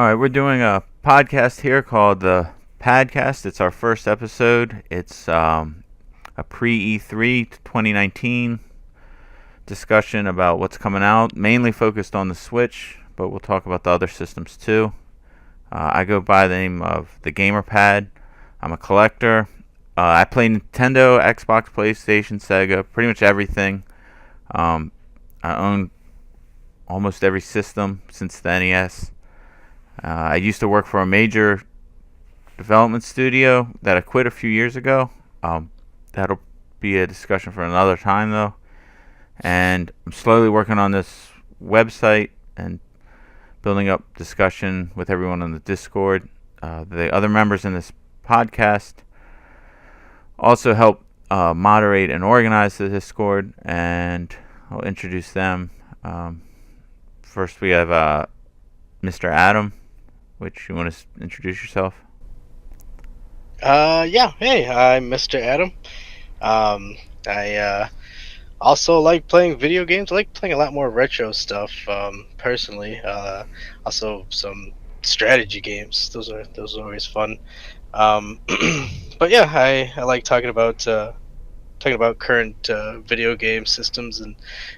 All right, we're doing a podcast here called the Padcast. It's our first episode. It's a Pre-E3 2019 discussion about what's coming out, mainly focused on the Switch, but we'll talk about the other systems too. I go by the name of theGamerPad. I'm a collector. I play Nintendo, Xbox, PlayStation, Sega, pretty much everything. I own almost every system since the NES. I used to work for a major development studio that I quit a few years ago. That'll be a discussion for another time, though. And I'm slowly working on this website and building up discussion with everyone on the Discord. The other members in this podcast also help moderate and organize the Discord, and I'll introduce them. First, we have Mr. Adam. Which you want to introduce yourself? Yeah. Hey, I'm Mr. Adam. I also like playing video games. I like playing a lot more retro stuff. Personally, also some strategy games. Those are always fun. But yeah, I like talking about current video game systems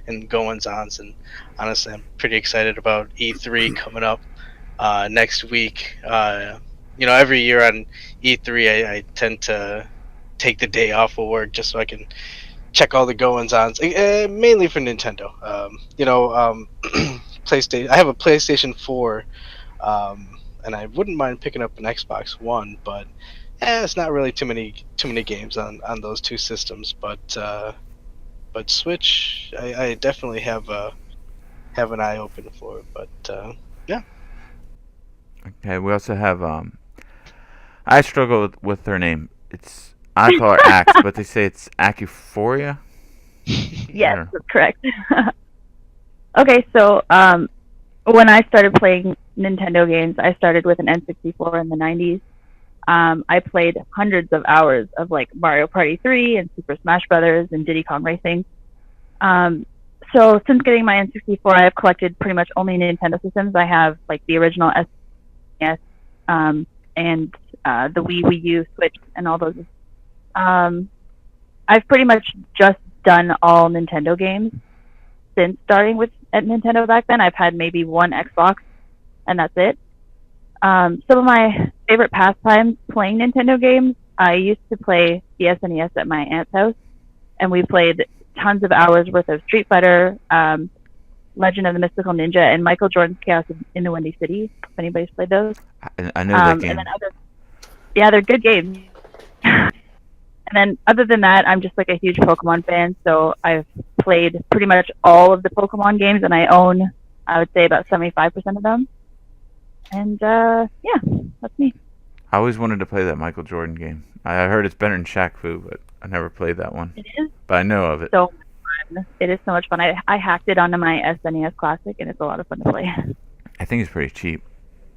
and goings-ons. And honestly, I'm pretty excited about E3 coming up next week. Every year on E3, I tend to take the day off of work just so I can check all the goings-ons, mainly for Nintendo. PlayStation. I have a PlayStation 4, and I wouldn't mind picking up an Xbox One, but it's not really too many games on those two systems. But Switch, I definitely have an eye open for it. But yeah. Okay, we also have I struggle with her name. I call her Axe, but they say it's Acuphoria. Yes, that's correct. Okay, so when I started playing Nintendo games, I started with an N64 in the 90s. I played hundreds of hours of like Mario Party 3 and Super Smash Brothers and Diddy Kong Racing. So since getting my N64, I have collected pretty much only Nintendo systems. I have like the original SNES and the Wii U, Switch, and all those. I've pretty much just done all Nintendo games since starting at Nintendo back then. I've had maybe one Xbox, and that's it. Some of my favorite pastimes playing Nintendo games, I used to play the SNES at my aunt's house, and we played tons of hours worth of Street Fighter, Legend of the Mystical Ninja, and Michael Jordan's Chaos in the Windy City. If anybody's played those. I know that game. And then they're good games. And then other than that, I'm just like a huge Pokemon fan, so I've played pretty much all of the Pokemon games, and I own, I would say, about 75% of them. And yeah, that's me. I always wanted to play that Michael Jordan game. I heard it's better than Shaq Fu, but I never played that one. It is. But I know of it. So fun. It is so much fun. I hacked it onto my SNES Classic, and it's a lot of fun to play. I think it's pretty cheap.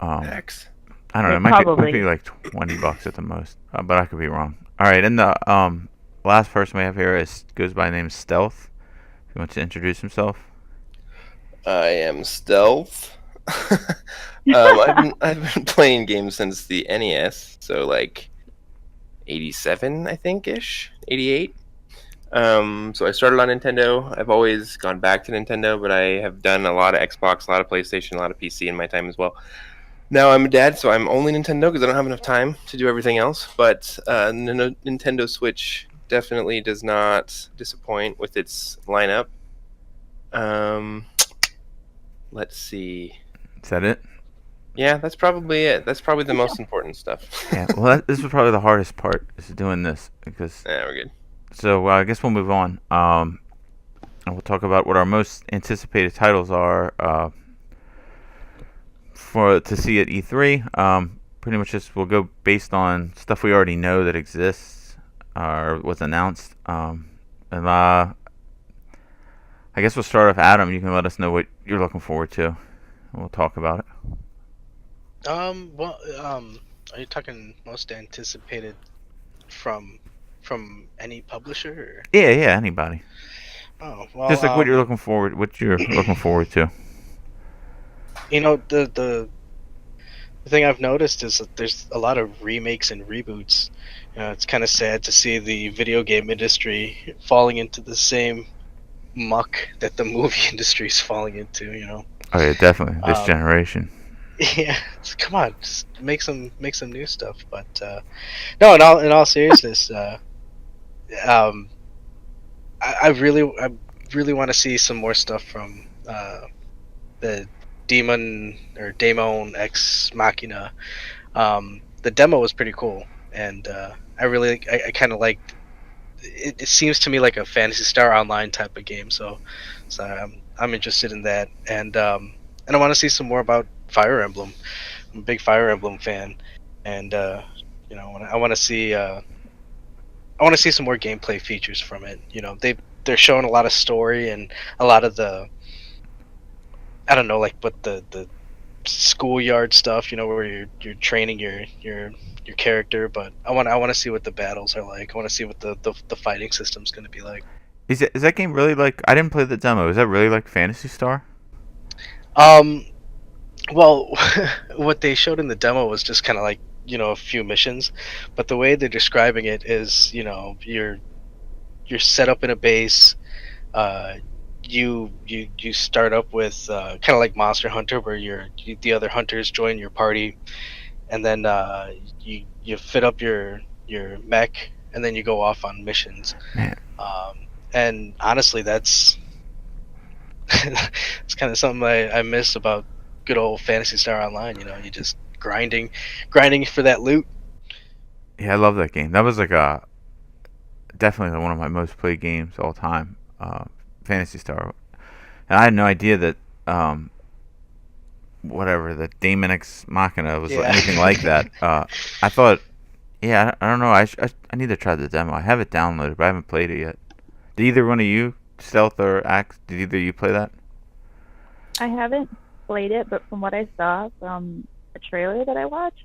X. I don't know. It might be like $20 at the most, but I could be wrong. All right, and the last person we have here goes by the name Stealth. If you want to introduce himself. I am Stealth. I've been playing games since the NES, so like 87, I think, ish, 88. So I started on Nintendo. I've always gone back to Nintendo, but I have done a lot of Xbox, a lot of PlayStation, a lot of PC in my time as well. Now I'm a dad, so I'm only Nintendo because I don't have enough time to do everything else. But Nintendo Switch definitely does not disappoint with its lineup. Let's see. Is that it? Yeah, that's probably it. That's probably the most important stuff. Yeah. Well, this was probably the hardest part, is doing this because. Yeah, we're good. So I guess we'll move on. And we'll talk about what our most anticipated titles are to see at E3. Pretty much just we'll go based on stuff we already know that exists or was announced. And I guess we'll start off. Adam, you can let us know what you're looking forward to, and we'll talk about it. Are you talking most anticipated from any publisher? Or? Yeah, anybody. Oh well, just like what you're looking forward to. You know, the The thing I've noticed is that there's a lot of remakes and reboots. It's kind of sad to see the video game industry falling into the same muck that the movie industry is falling into. Oh yeah, definitely. This Um, generation. yeah, come on, just make some new stuff. But no, in all seriousness, um, I really want to see some more stuff from the Daemon X Machina. The demo was pretty cool, and I kind of liked. It seems to me like a Fantasy Star Online type of game, so I'm interested in that, and I want to see some more about Fire Emblem. I'm a big Fire Emblem fan, and I want to see some more gameplay features from it. They're showing a lot of story and a lot of the, I don't know, like what the schoolyard stuff, where you're training your character. But I want to see what the battles are like. I want to see what the fighting system's going to be like. Is that game really like? I didn't play the demo. Is that really like Phantasy Star? Um, well, what they showed in the demo was just kind of like a few missions, but the way they're describing it is you're set up in a base. Uh, you start up with kind of like Monster Hunter, where the other hunters join your party, and then you fit up your mech, and then you go off on missions. Man, And honestly, that's it's kind of something I miss about good old Fantasy Star Online. You just grinding for that loot. yeah, I love that game. That was like definitely one of my most played games all time. Phantasy Star, and I had no idea that whatever the Daemon X Machina was Yeah. anything like that. I thought, yeah, I don't know. I need to try the demo. I have it downloaded, but I haven't played it yet. Did either one of you, Stealth or Axe, did either of you play that? I haven't played it, but from what I saw from a trailer that I watched,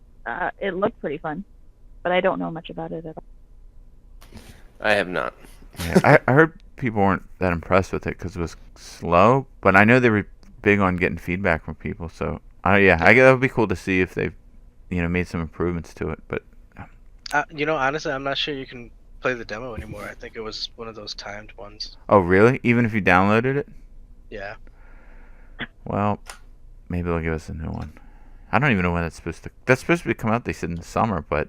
it looked pretty fun. But I don't know much about it at all. I have not. Yeah, I heard people weren't that impressed with it because it was slow, but I know they were big on getting feedback from people. So, yeah, I guess that would be cool to see if they've, made some improvements to it. But Honestly, I'm not sure you can play the demo anymore. I think it was one of those timed ones. oh, really? Even if you downloaded it? Yeah. Well, maybe they'll give us a new one. I don't even know when that's supposed to. That's supposed to come out. They said in the summer, but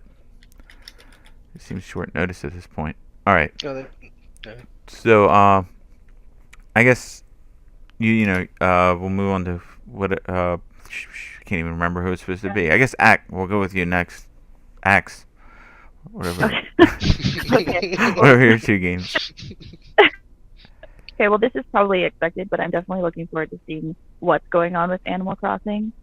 it seems short notice at this point. All right. No, So, I guess we'll move on to what can't even remember who it's supposed to be. I guess we'll go with you next. Axe. Whatever. Okay. Whatever your two games. Okay, well, this is probably expected, but I'm definitely looking forward to seeing what's going on with Animal Crossing.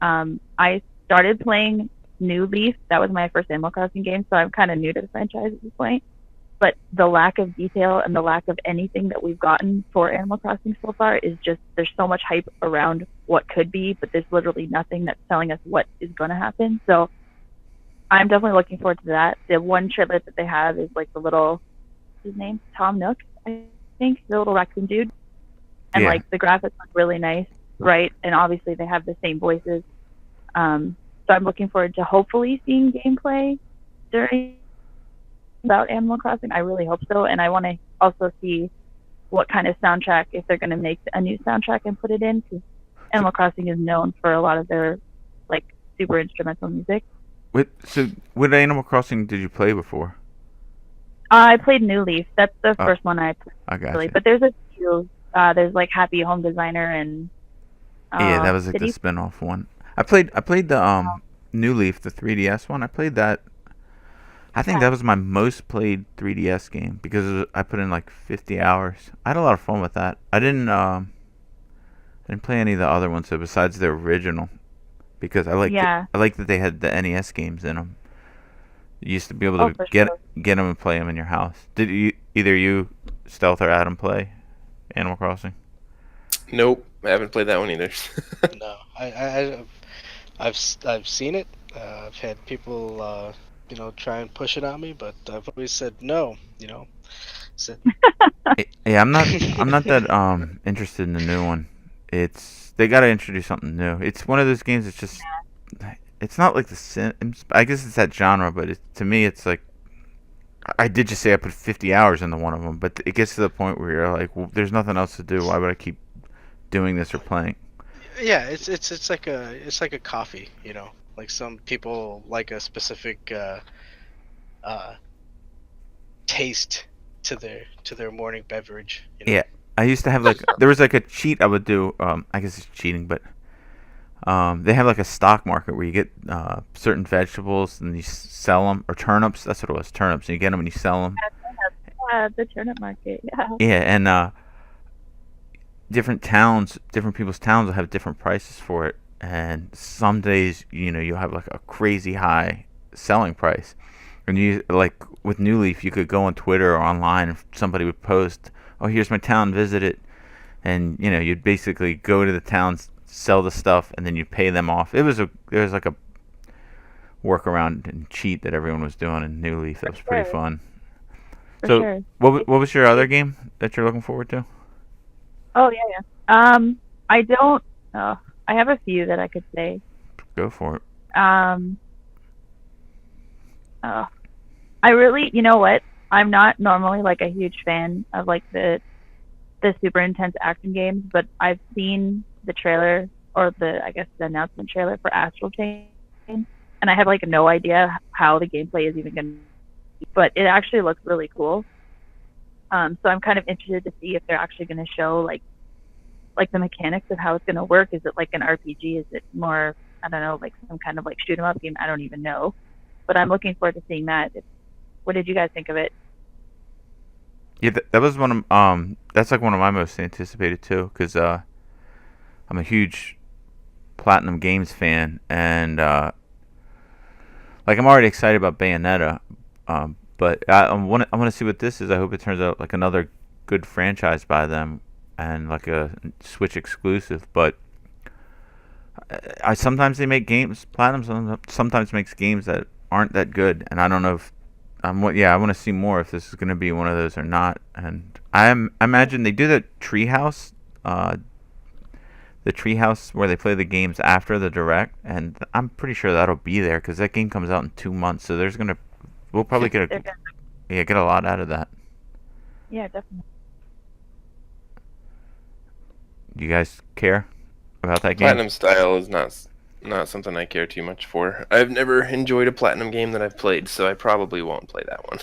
I started playing New Leaf. That was my first Animal Crossing game, so I'm kind of new to the franchise at this point. But the lack of detail and the lack of anything that we've gotten for Animal Crossing so far is just, there's so much hype around what could be, but there's literally nothing that's telling us what is going to happen. So I'm definitely looking forward to that. The one trailer that they have is like the little, his name, Tom Nook, I think, the little raccoon dude. And like the graphics look really nice, right? And obviously they have the same voices. So I'm looking forward to hopefully seeing gameplay during about Animal Crossing. I really hope so. And I want to also see what kind of soundtrack, if they're going to make a new soundtrack and put it in, because Animal Crossing is known for a lot of their like super instrumental music. So what Animal Crossing did you play before? I played New Leaf. That's the first one I played. I got really. you. But there's a few. There's like Happy Home Designer and yeah, that was like the spin-off one. I played the New Leaf, the 3DS one. I played that. I think that was my most played 3DS game because I put in like 50 hours. I had a lot of fun with that. I didn't play any of the other ones besides the original because I like that they had the NES games in them. You used to be able to get them and play them in your house. Did either you, Stealth or Adam, play Animal Crossing? Nope, I haven't played that one either. No, I've seen it. I've had people try and push it on me, but I've always said no. Yeah, I'm not that interested in the new one. They got to introduce something new. It's one of those games that's just it's not like the Sims. I guess it's that genre, but to me, it's like I did just say I put 50 hours into one of them, but it gets to the point where you're like, well, there's nothing else to do. Why would I keep doing this or playing? Yeah, it's like a coffee, you know. Like some people like a specific taste to their morning beverage. You know? Yeah, I used to have like there was like a cheat I would do. I guess it's cheating, but they have like a stock market where you get certain vegetables and you sell them, or turnips. That's what it was, turnips. And you get them and you sell them. Yeah, the turnip market. Yeah. Yeah, and different towns, different people's towns will have different prices for it. And some days, you'll have like a crazy high selling price. And you like with New Leaf, you could go on Twitter or online, and somebody would post, "Oh, here's my town, visit it," and you'd basically go to the town, sell the stuff, and then you pay them off. There was like a workaround and cheat that everyone was doing in New Leaf. That was pretty fun. For So, sure. what was your other game that you're looking forward to? Oh yeah. I don't. I have a few that I could say. Go for it. I really, you know what? I'm not normally like a huge fan of like the super intense action games, but I've seen the trailer, or I guess the announcement trailer for Astral Chain, and I have like no idea how the gameplay is even going to be, but it actually looks really cool. So I'm kind of interested to see if they're actually going to show like the mechanics of how it's going to work. Is it like an RPG? Is it more, I don't know, like some kind of like shoot 'em up game? I don't even know, but I'm looking forward to seeing that. What did you guys think of it? Yeah, that was one of that's like one of my most anticipated too, because I'm a huge Platinum Games fan, and like I'm already excited about Bayonetta, but I want to see what this is. I hope it turns out like another good franchise by them and like a Switch exclusive. But I sometimes they make games. Platinum sometimes makes games that aren't that good, and I don't know if I want to see more if this is going to be one of those or not. And I imagine they do the Treehouse, where they play the games after the direct, and I'm pretty sure that'll be there because that game comes out in 2 months. So we'll probably get a lot out of that. Yeah, definitely. Do you guys care about that game? Platinum style is not something I care too much for. I've never enjoyed a Platinum game that I've played, so I probably won't play that one.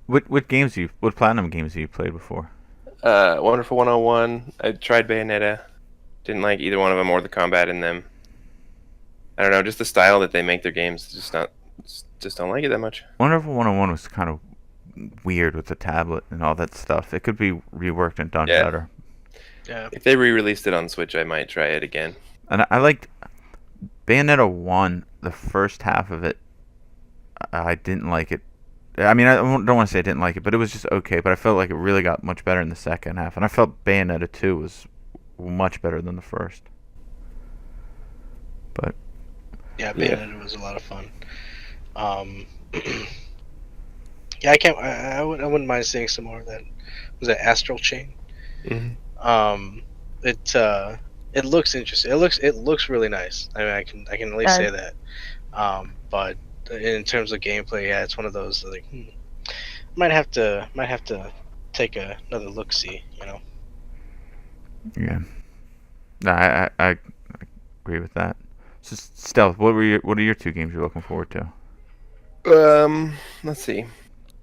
What Platinum games have you played before? Wonderful 101. I tried Bayonetta. Didn't like either one of them or the combat in them. I don't know, just the style that they make their games. Just don't like it that much. Wonderful 101 was kind of weird with the tablet and all that stuff. It could be reworked and done better. Yeah. If they re-released it on Switch, I might try it again. And I liked Bayonetta 1, the first half of it. I didn't like it. I mean, I don't want to say I didn't like it, but it was just okay. But I felt like it really got much better in the second half. And I felt Bayonetta 2 was much better than the first. But yeah, Bayonetta was a lot of fun. Yeah, I wouldn't mind seeing some more of that. Was it Astral Chain? Mm-hmm. It looks interesting. It looks really nice. I mean, I can at least say that. But in terms of gameplay, yeah, it's one of those like might have to take another look see. Yeah, I agree with that. So Stealth, what are your two games you're looking forward to? Let's see.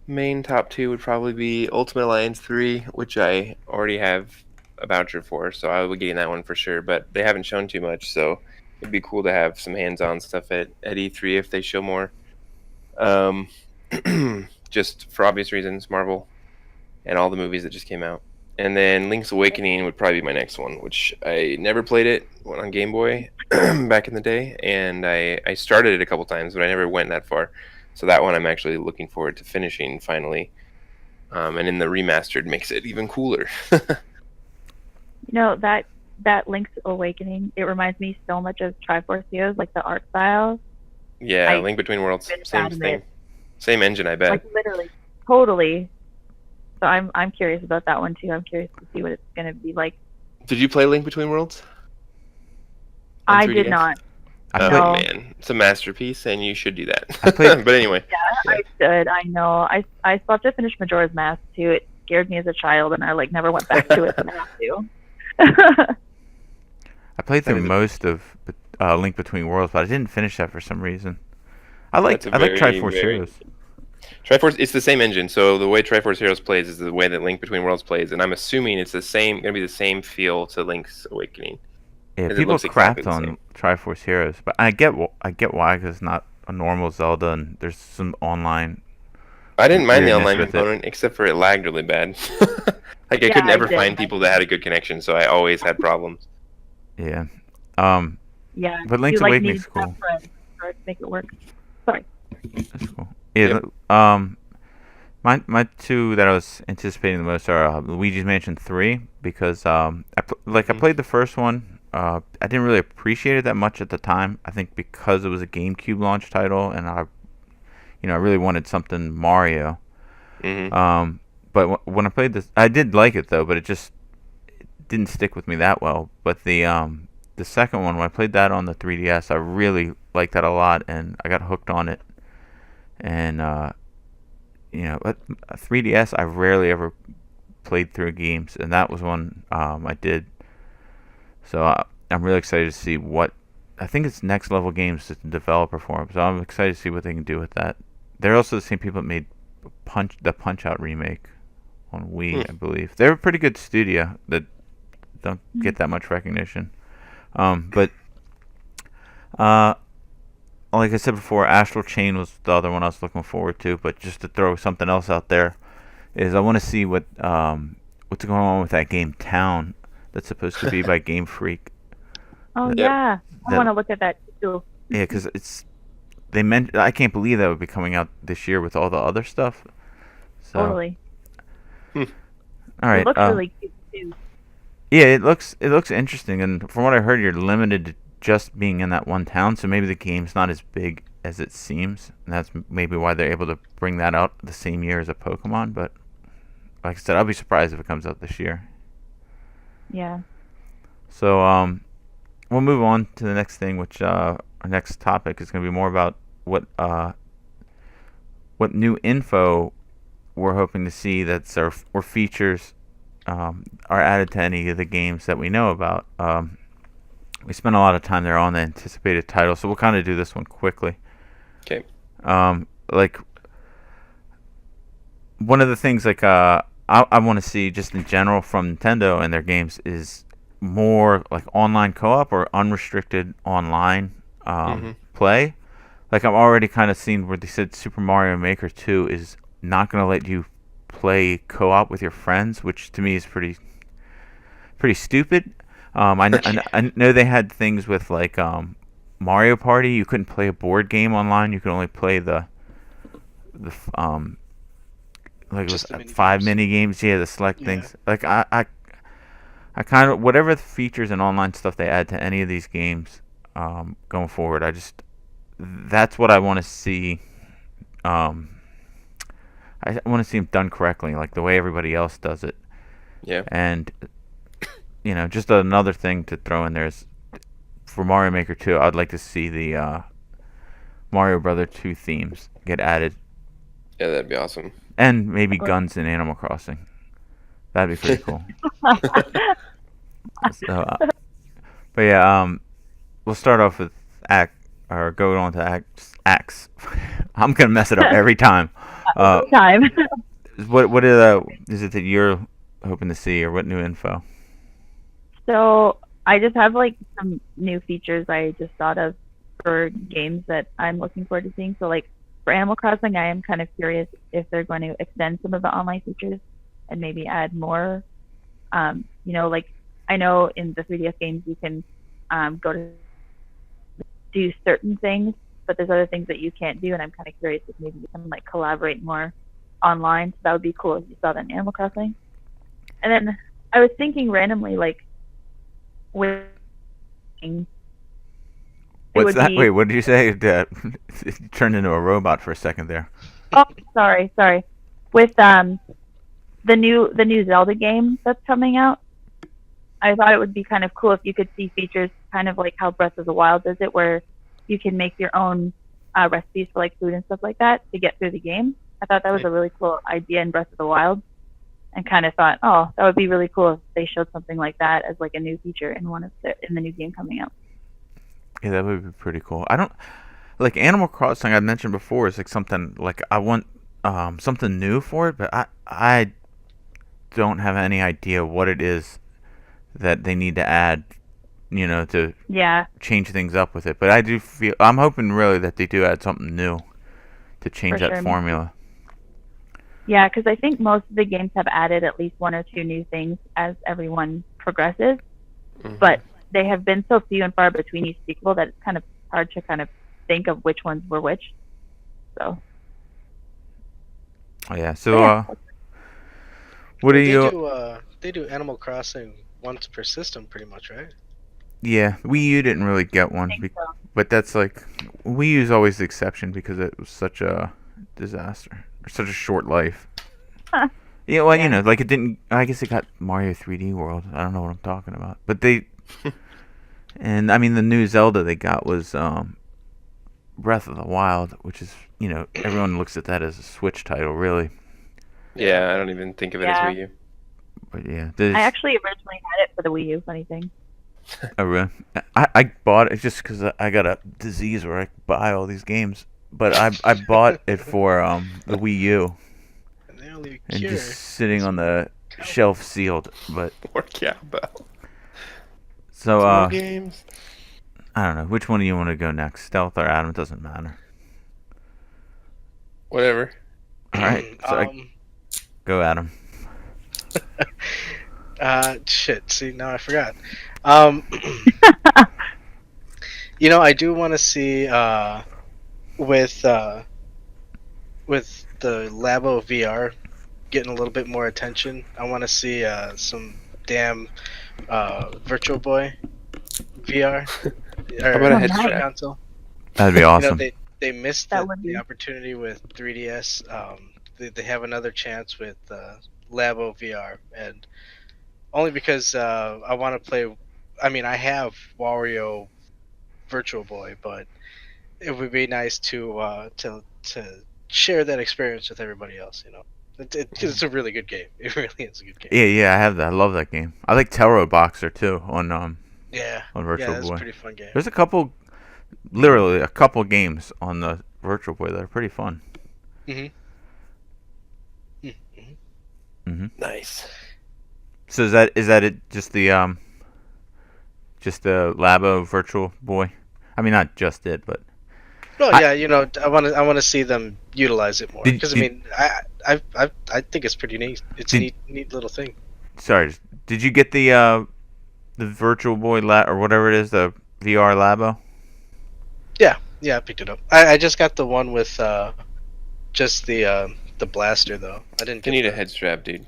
Main top two would probably be Ultimate Alliance 3, which I already have a voucher for, so I will be getting that one for sure. But they haven't shown too much, so it'd be cool to have some hands-on stuff at E3 if they show more. Just for obvious reasons, Marvel and all the movies that just came out. And then Link's Awakening would probably be my next one, which I never played it on Game Boy back in the day, and I started it a couple times, but I never went that far. So that one I'm actually looking forward to finishing finally. And in the remastered makes it even cooler. That Link's Awakening, it reminds me so much of Triforce Heroes, like the art style. Yeah, Link Between Worlds, same thing. Same engine, I bet. Like literally, totally. So I'm curious about that one too. I'm curious to see what it's going to be like. Did you play Link Between Worlds? I did not. Man, it's a masterpiece, and you should do that. I played, but anyway, I should. I know. I still have to finish Majora's Mask too. It scared me as a child, and I never went back to it, but I have to. I played through most of Link Between Worlds, but I didn't finish that for some reason. I like Triforce Heroes. Triforce, it's the same engine, so the way Triforce Heroes plays is the way that Link Between Worlds plays, and I'm assuming it's gonna be the same feel to Link's Awakening. Yeah, people crapped on Triforce Heroes, but I get why, because it's not a normal Zelda, and there's some online. I didn't mind the online component, except for it lagged really bad. I could never find people that had a good connection, so I always had problems. Yeah. Yeah. But Link's Awakening's cool. To make it work. Sorry. That's cool. Yeah. My two that I was anticipating the most are Luigi's Mansion 3, because I played the first one. I didn't really appreciate it that much at the time. I think because it was a GameCube launch title, and I really wanted something Mario. Mm-hmm. But when I played this, I did like it though, but it didn't stick with me that well. But the second one, when I played that on the 3DS, I really liked that a lot, and I got hooked on it. And at 3DS, I rarely ever played through games, and that was one I did. So I'm really excited to see what, I think it's Next Level Games, the developer for them. So I'm excited to see what they can do with that. They're also the same people that made the Punch-Out remake on Wii, I believe. They're a pretty good studio that don't get that much recognition. But like I said before, Astral Chain was the other one I was looking forward to. But just to throw something else out there, is I want to see what's going on with that game Town. That's supposed to be by Game Freak. Oh yeah, I want to look at that too. Yeah, because I can't believe that would be coming out this year with all the other stuff. So. Totally. All right. It looks really cute too. Yeah, it looks interesting, and from what I heard, you're limited to just being in that one town, so maybe the game's not as big as it seems, and that's maybe why they're able to bring that out the same year as a Pokemon. But like I said, I'll be surprised if it comes out this year. Yeah. So we'll move on to the next thing, which our next topic is going to be more about what new info we're hoping to see or features are added to any of the games that we know about. We spent a lot of time there on the anticipated title, so we'll kind of do this one quickly. Okay. Like one of the things I want to see just in general from Nintendo and their games is more like online co-op or unrestricted online play. Like I've already kind of seen where they said Super Mario Maker 2 is not going to let you play co-op with your friends, which to me is pretty stupid. I know they had things with like Mario Party. You couldn't play a board game online. You could only play the just 5 mini games. Yeah, the select things. Like I kind of, whatever the features and online stuff they add to any of these games going forward, that's what I want to see. I want to see them done correctly, like the way everybody else does it. Yeah. And just another thing to throw in there is for Mario Maker 2, I'd like to see the Mario Brother 2 themes get added. Yeah, that'd be awesome. And maybe guns in Animal Crossing. That'd be pretty cool. But yeah, we'll start off with go on to acts. I'm gonna mess it up every time. Every time. What is it that you're hoping to see, or what new info? So I just have like some new features I just thought of for games that I'm looking forward to seeing. So like for Animal Crossing, I am kind of curious if they're going to extend some of the online features and maybe add more. Like I know in the 3DS games you can go to do certain things, but there's other things that you can't do, and I'm kind of curious if maybe you can like collaborate more online. So that would be cool if you saw that in Animal Crossing. And then I was thinking randomly, like, with what's that? Wait, what did you say? It turned into a robot for a second there. Oh, sorry. With the new Zelda game that's coming out, I thought it would be kind of cool if you could see features kind of like how Breath of the Wild does it, where you can make your own recipes for like food and stuff like that to get through the game. I thought that was a really cool idea in Breath of the Wild, and kind of thought, oh, that would be really cool if they showed something like that as like a new feature in the new game coming out. Yeah, that would be pretty cool. I don't like Animal Crossing. I mentioned before is like something like I want something new for it, but I don't have any idea what it is that they need to add, to change things up with it. But I'm hoping really that they do add something new to change that formula. Yeah, because I think most of the games have added at least one or two new things as everyone progresses, but they have been so few and far between each sequel that it's kind of hard to kind of think of which ones were which. So. Oh yeah. So what do you? They do Animal Crossing once per system, pretty much, right? Yeah, Wii U didn't really get one, but that's like Wii U's always the exception because it was such a disaster, or such a short life. Huh. Yeah, well, like it didn't. I guess it got Mario 3D World. I don't know what I'm talking about, but they. And I mean, the new Zelda they got was Breath of the Wild, which is everyone looks at that as a Switch title, really. Yeah, I don't even think of it as Wii U. But yeah, I actually originally had it for the Wii U. Funny thing. Oh really? I bought it just because I got a disease where I buy all these games, but I bought it for the Wii U. And just sitting on the shelf sealed, but more cowbell. So games. I don't know. Which one do you want to go next? Stealth or Adam? It doesn't matter. Whatever. All right. So go Adam. Shit. See, now I forgot. I do want to see with the Labo VR getting a little bit more attention. I want to see some damn Virtual Boy VR. How about a head strap console? That'd be awesome. They missed the opportunity with 3DS. They have another chance with Labo VR, and only because I want to play. I mean, I have Wario Virtual Boy, but it would be nice to share that experience with everybody else. It's a really good game. It really is a good game. Yeah, I have that. I love that game. I like Terror Boxer too on Virtual Boy. That's a pretty fun game. There's literally a couple games on the Virtual Boy that are pretty fun. Nice. So is that it? Just the Labo Virtual Boy? I mean, not just it, but. No, yeah, I want to see them utilize it more because I think it's pretty neat. It's a neat little thing. Sorry, did you get the Virtual Boy or whatever it is, the VR Labo? Yeah, I picked it up. I just got the one with just the blaster though. I didn't. They need a head strap, dude.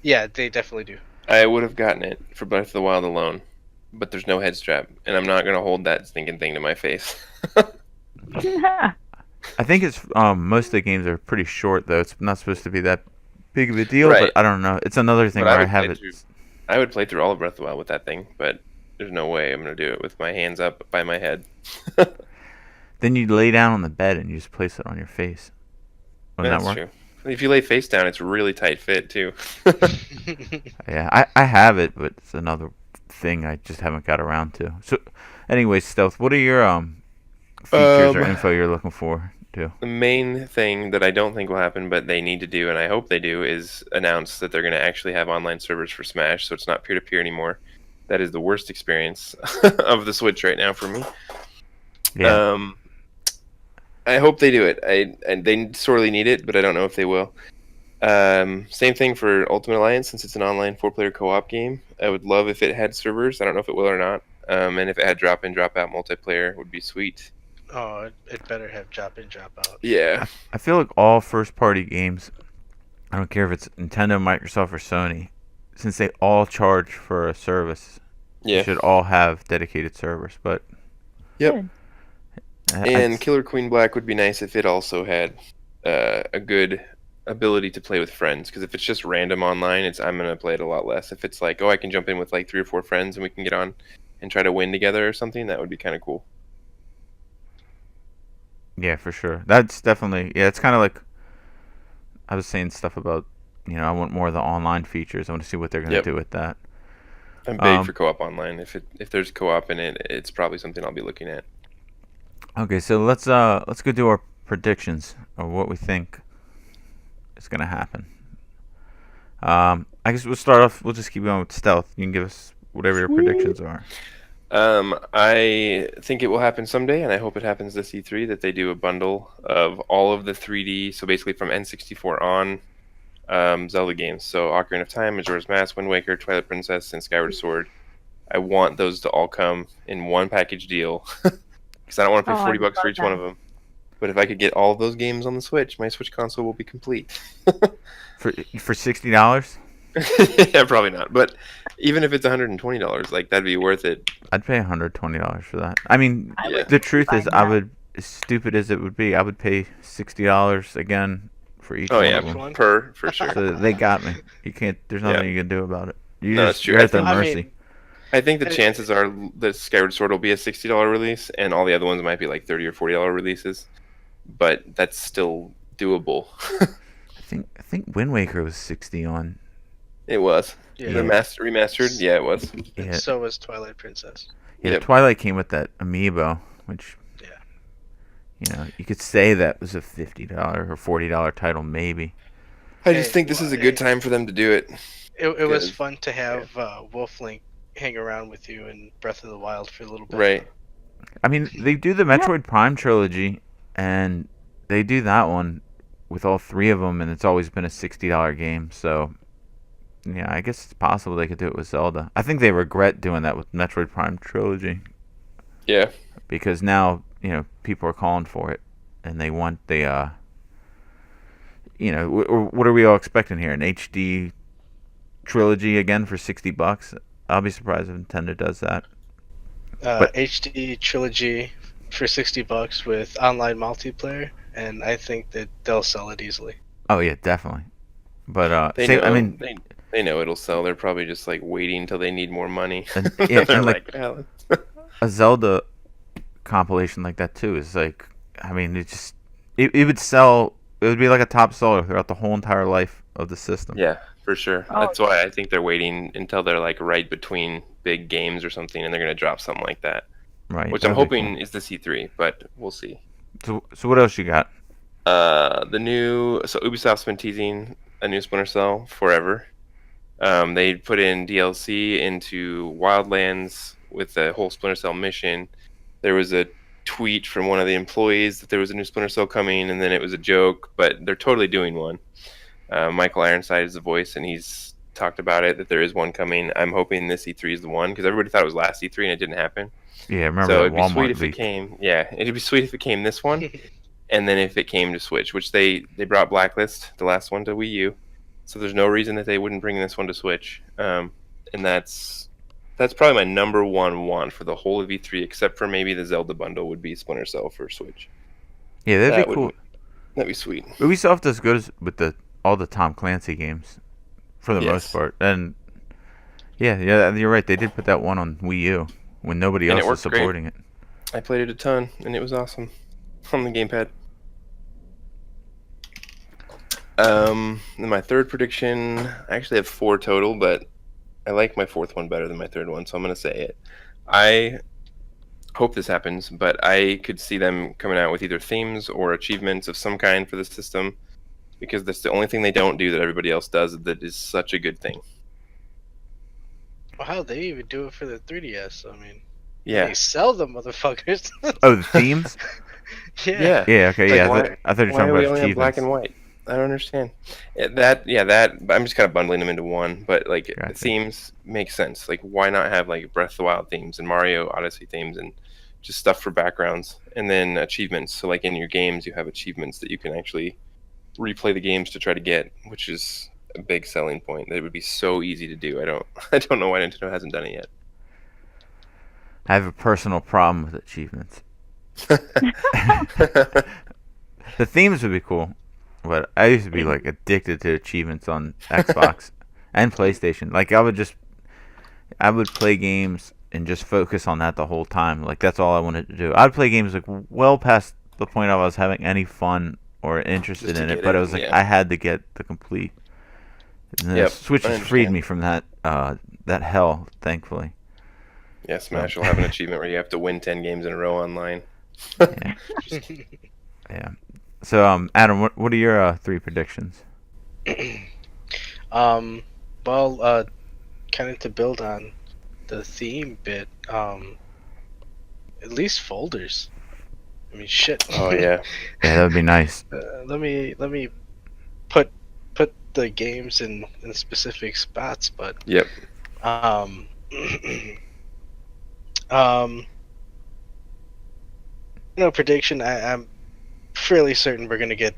Yeah, they definitely do. I would have gotten it for Breath of the Wild alone, but there's no head strap, and I'm not gonna hold that stinking thing to my face. I think it's most of the games are pretty short though. It's not supposed to be that big of a deal, right. But I don't know. It's another thing where I have it. I would play through all of Breath of the Wild with that thing, but there's no way I'm gonna do it with my hands up by my head. Then you lay down on the bed and you just place it on your face. Wouldn't that work? True. If you lay face down, it's really tight fit too. Yeah, I have it, but it's another thing I just haven't got around to. So, anyways, Stealth, what are your features or info you're looking for too? The main thing that I don't think will happen, but they need to do, and I hope they do, is announce that they're going to actually have online servers for Smash, so it's not peer-to-peer anymore. That is the worst experience of the Switch right now for me. Yeah. I hope they do it. And they sorely need it, but I don't know if they will. Same thing for Ultimate Alliance, since it's an online 4-player co-op game. I would love if it had servers. I don't know if it will or not. And if it had drop-in, drop-out multiplayer, would be sweet. Oh, it better have drop-in, drop-out. Yeah. I feel like all first-party games, I don't care if it's Nintendo, Microsoft, or Sony, since they all charge for a service, they should all have dedicated servers. But yep. And Killer Queen Black would be nice if it also had a good ability to play with friends. Because if it's just random online, I'm going to play it a lot less. If it's like, I can jump in with like 3 or 4 friends and we can get on and try to win together or something, that would be kind of cool. Yeah, for sure. That's definitely it's kind of like I was saying stuff about. I want more of the online features. I want to see what they're going to do with that. I'm big for co-op online. If there's co-op in it, it's probably something I'll be looking at. Okay, so let's go do our predictions of what we think is going to happen. I guess we'll start off. We'll just keep going with stealth. You can give us whatever your predictions are. I think it will happen someday, and I hope it happens this E3 that they do a bundle of all of the 3D. So basically, from N64 on, Zelda games. So Ocarina of Time, Majora's Mask, Wind Waker, Twilight Princess, and Skyward Sword. I want those to all come in one package deal because I don't want to pay $40 for each one of them. But if I could get all of those games on the Switch, my Switch console will be complete. for $60? Yeah, probably not. But even if it's $120, like that'd be worth it. I'd pay $120 for that. I mean, the truth is, as stupid as it would be, I would pay $60 again for each one of them. For sure. So they got me. You can't. There's nothing you can do about it. That's true. You're at their mercy. I think the chances are that Skyward Sword will be a $60 release, and all the other ones might be like $30 or $40 releases. But that's still doable. I think Wind Waker was 60 on. It was. Yeah. Remastered. Yeah, it was. And so was Twilight Princess. Yeah, the Twilight came with that amiibo, which. You could say that was a $50 or $40 title, maybe. I just think this is a good time for them to do it. It was fun to have Wolf Link hang around with you in Breath of the Wild for a little bit. Right. I mean, they do the Metroid Prime trilogy, and they do that one with all three of them, and it's always been a $60 game. So, yeah, I guess it's possible they could do it with Zelda. I think they regret doing that with Metroid Prime trilogy. Yeah. Because now, people are calling for it, and they want the, what are we all expecting here? An HD trilogy again for $60? I'll be surprised if Nintendo does that. HD trilogy for $60 with online multiplayer, and I think that they'll sell it easily. Oh yeah, definitely. But they know it'll sell. They're probably just like waiting until they need more money. And like a Zelda compilation like that too is like, I mean, it would sell. It would be like a top seller throughout the whole entire life of the system. Yeah, for sure. That's why I think they're waiting until they're like right between big games or something, and they're gonna drop something like that. Right. Which I'm hoping is the C3, but we'll see. So what else you got? Ubisoft's been teasing a new Splinter Cell forever. They put in DLC into Wildlands with the whole Splinter Cell mission. There was a tweet from one of the employees that there was a new Splinter Cell coming, and then it was a joke, but they're totally doing one. Michael Ironside is the voice, and he's talked about it, that there is one coming. I'm hoping this E3 is the one, because everybody thought it was last E3 and it didn't happen. Yeah, I remember so it'd be Walmart sweet if leak. it came. Yeah, it'd be sweet if it came this one, and then if it came to Switch, which they brought Blacklist, the last one, to Wii U. So there's no reason that they wouldn't bring this one to Switch. And that's probably my number one want for the whole of E3, except for maybe the Zelda bundle would be Splinter Cell for Switch. Yeah, that'd be cool. That'd be sweet. Ubisoft does good with all the Tom Clancy games, for the most part. And yeah, you're right. They did put that one on Wii U when nobody else was supporting it. I played it a ton, and it was awesome on the GamePad. Then my third prediction, I actually have 4 total, but I like my fourth one better than my third one, so I'm going to say it. I hope this happens, but I could see them coming out with either themes or achievements of some kind for the system, because that's the only thing they don't do that everybody else does that is such a good thing. Well, how they even do it for the 3DS? I mean, yeah, they sell them, motherfuckers. Oh, the themes? Yeah. Yeah. Okay. Yeah. I thought you were talking about achievements. Black and white. I don't understand. That I'm just kind of bundling them into one, but like Gotcha. Themes make sense. Like, why not have like Breath of the Wild themes and Mario Odyssey themes and just stuff for backgrounds, and then achievements. So like in your games, you have achievements that you can actually replay the games to try to get, which is a big selling point. That it would be so easy to do. I don't know why Nintendo hasn't done it yet. I have a personal problem with achievements. The themes would be cool, but I used to be like addicted to achievements on Xbox and PlayStation. Like I would play games and just focus on that the whole time. Like that's all I wanted to do. I'd play games like well past the point of I was having any fun or interested in it, but it was like I had to get the complete. And the Switch has freed me from that that hell, thankfully. Yeah, Smash will have an achievement where you have to win 10 games in a row online. Yeah. Yeah. So, Adam, what are your 3 predictions? Well, kind of to build on the theme bit, at least folders. I mean, shit. Oh yeah. Yeah, that would be nice. Let me put the games in specific spots, but yep. Prediction. I'm fairly certain we're gonna get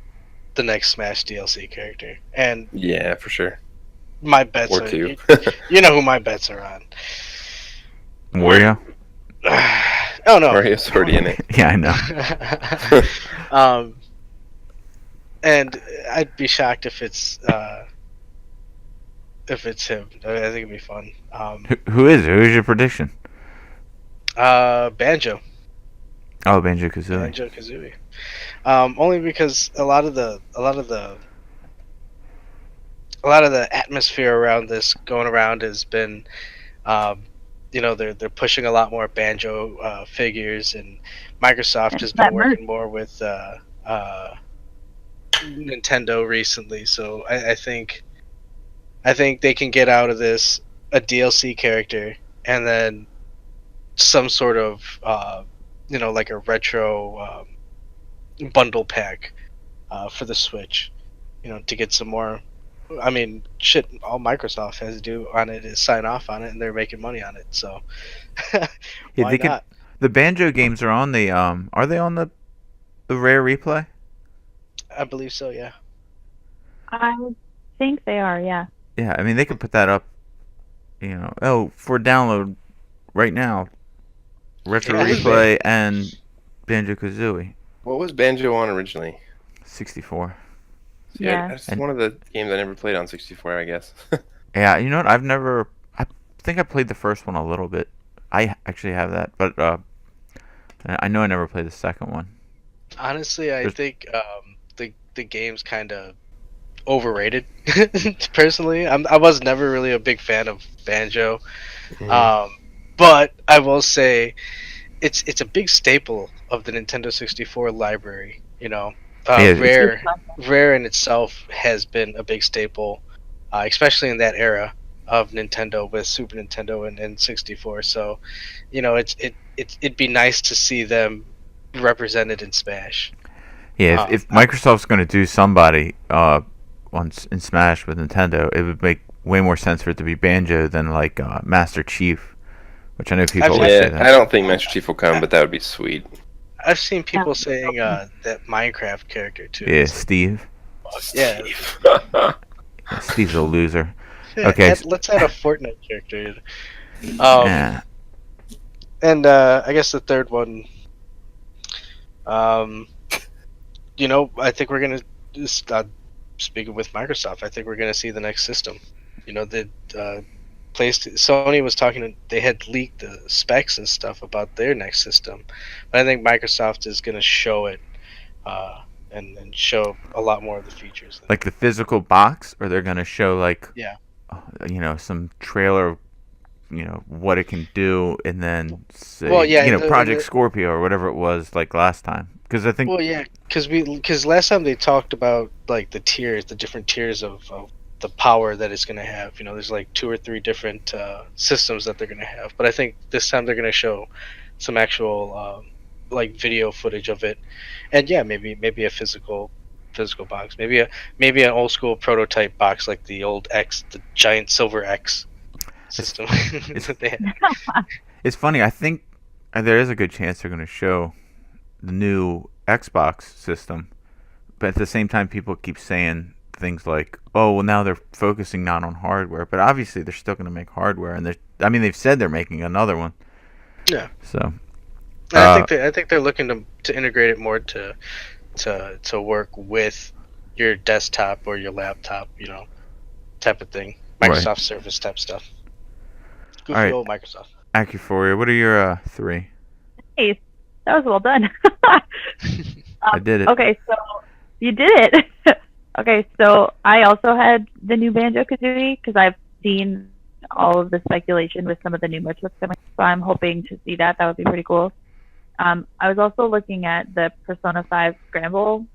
the next Smash DLC character, and yeah, for sure. My bets or are 2. You know who my bets are on. Wario? Oh no, Wario's already in it. Yeah, I know. And I'd be shocked if it's him. I think it'd be fun. Who is it? Who's your prediction? Banjo. Oh, Banjo-Kazooie. Banjo-Kazooie. Only because a lot of the atmosphere around this going around has been, they're pushing a lot more Banjo figures, and Microsoft has been working more with Nintendo recently. So I think they can get out of this a DLC character and then some sort of like a retro bundle pack for the Switch, to get some more. I mean, shit, all Microsoft has to do on it is sign off on it, and they're making money on it, so why not? The Banjo games are on the are they on the Rare Replay? I believe so, yeah. I think they are, yeah. Yeah, I mean, they could put that up, for download right now. Retro Replay and Banjo-Kazooie. What was Banjo on originally? 64. Yeah. That's one of the games I never played on 64, I guess. Yeah, you know what? I think I played the first one a little bit. I actually have that, but I know I never played the second one. Honestly, I think the game's kind of overrated. Personally, I was never really a big fan of Banjo, but I will say it's a big staple of the Nintendo 64 library. Rare in itself has been a big staple, especially in that era of Nintendo with Super Nintendo and 64. So, it'd be nice to see them represented in Smash. Yeah, if Microsoft's going to do somebody in Smash with Nintendo, it would make way more sense for it to be Banjo than like Master Chief, which I know people would say that. I don't think Master Chief will come, but that would be sweet. I've seen people saying that Minecraft character too. Yeah, Steve. Yeah. Steve's a loser. Yeah, okay. Let's add a Fortnite character. Yeah. And I guess the third one. I think we're gonna speaking with Microsoft. I think we're gonna see the next system. Sony was talking. They had leaked the specs and stuff about their next system, but I think Microsoft is going to show it and show a lot more of the features. Like the physical box, or they're going to show some trailer, what it can do, and then say, Project Scorpio or whatever it was like last time. Because I think. Well, yeah, because last time they talked about like the different tiers of the power that it's going to have. There's like 2 or 3 different systems that they're going to have, but I think this time they're going to show some actual like video footage of it, and yeah, maybe a physical box, maybe an old school prototype box like the old X, the giant silver X system that they had. It's funny. I think there is a good chance they're going to show the new Xbox system, but at the same time, people keep saying things like, oh, well, now they're focusing not on hardware, but obviously they're still going to make hardware, and they've said they're making another one. Yeah. So I think they're looking to integrate it more to work with your desktop or your laptop, type of thing. Microsoft Surface type stuff. Goofy old Microsoft. Acuphoria, what are your 3? Hey, that was well done. I did it. Okay, so you did it. Okay, so I also had the new Banjo-Kazooie because I've seen all of the speculation with some of the new merch that's coming. So I'm hoping to see that. That would be pretty cool. I was also looking at the Persona 5 Scramble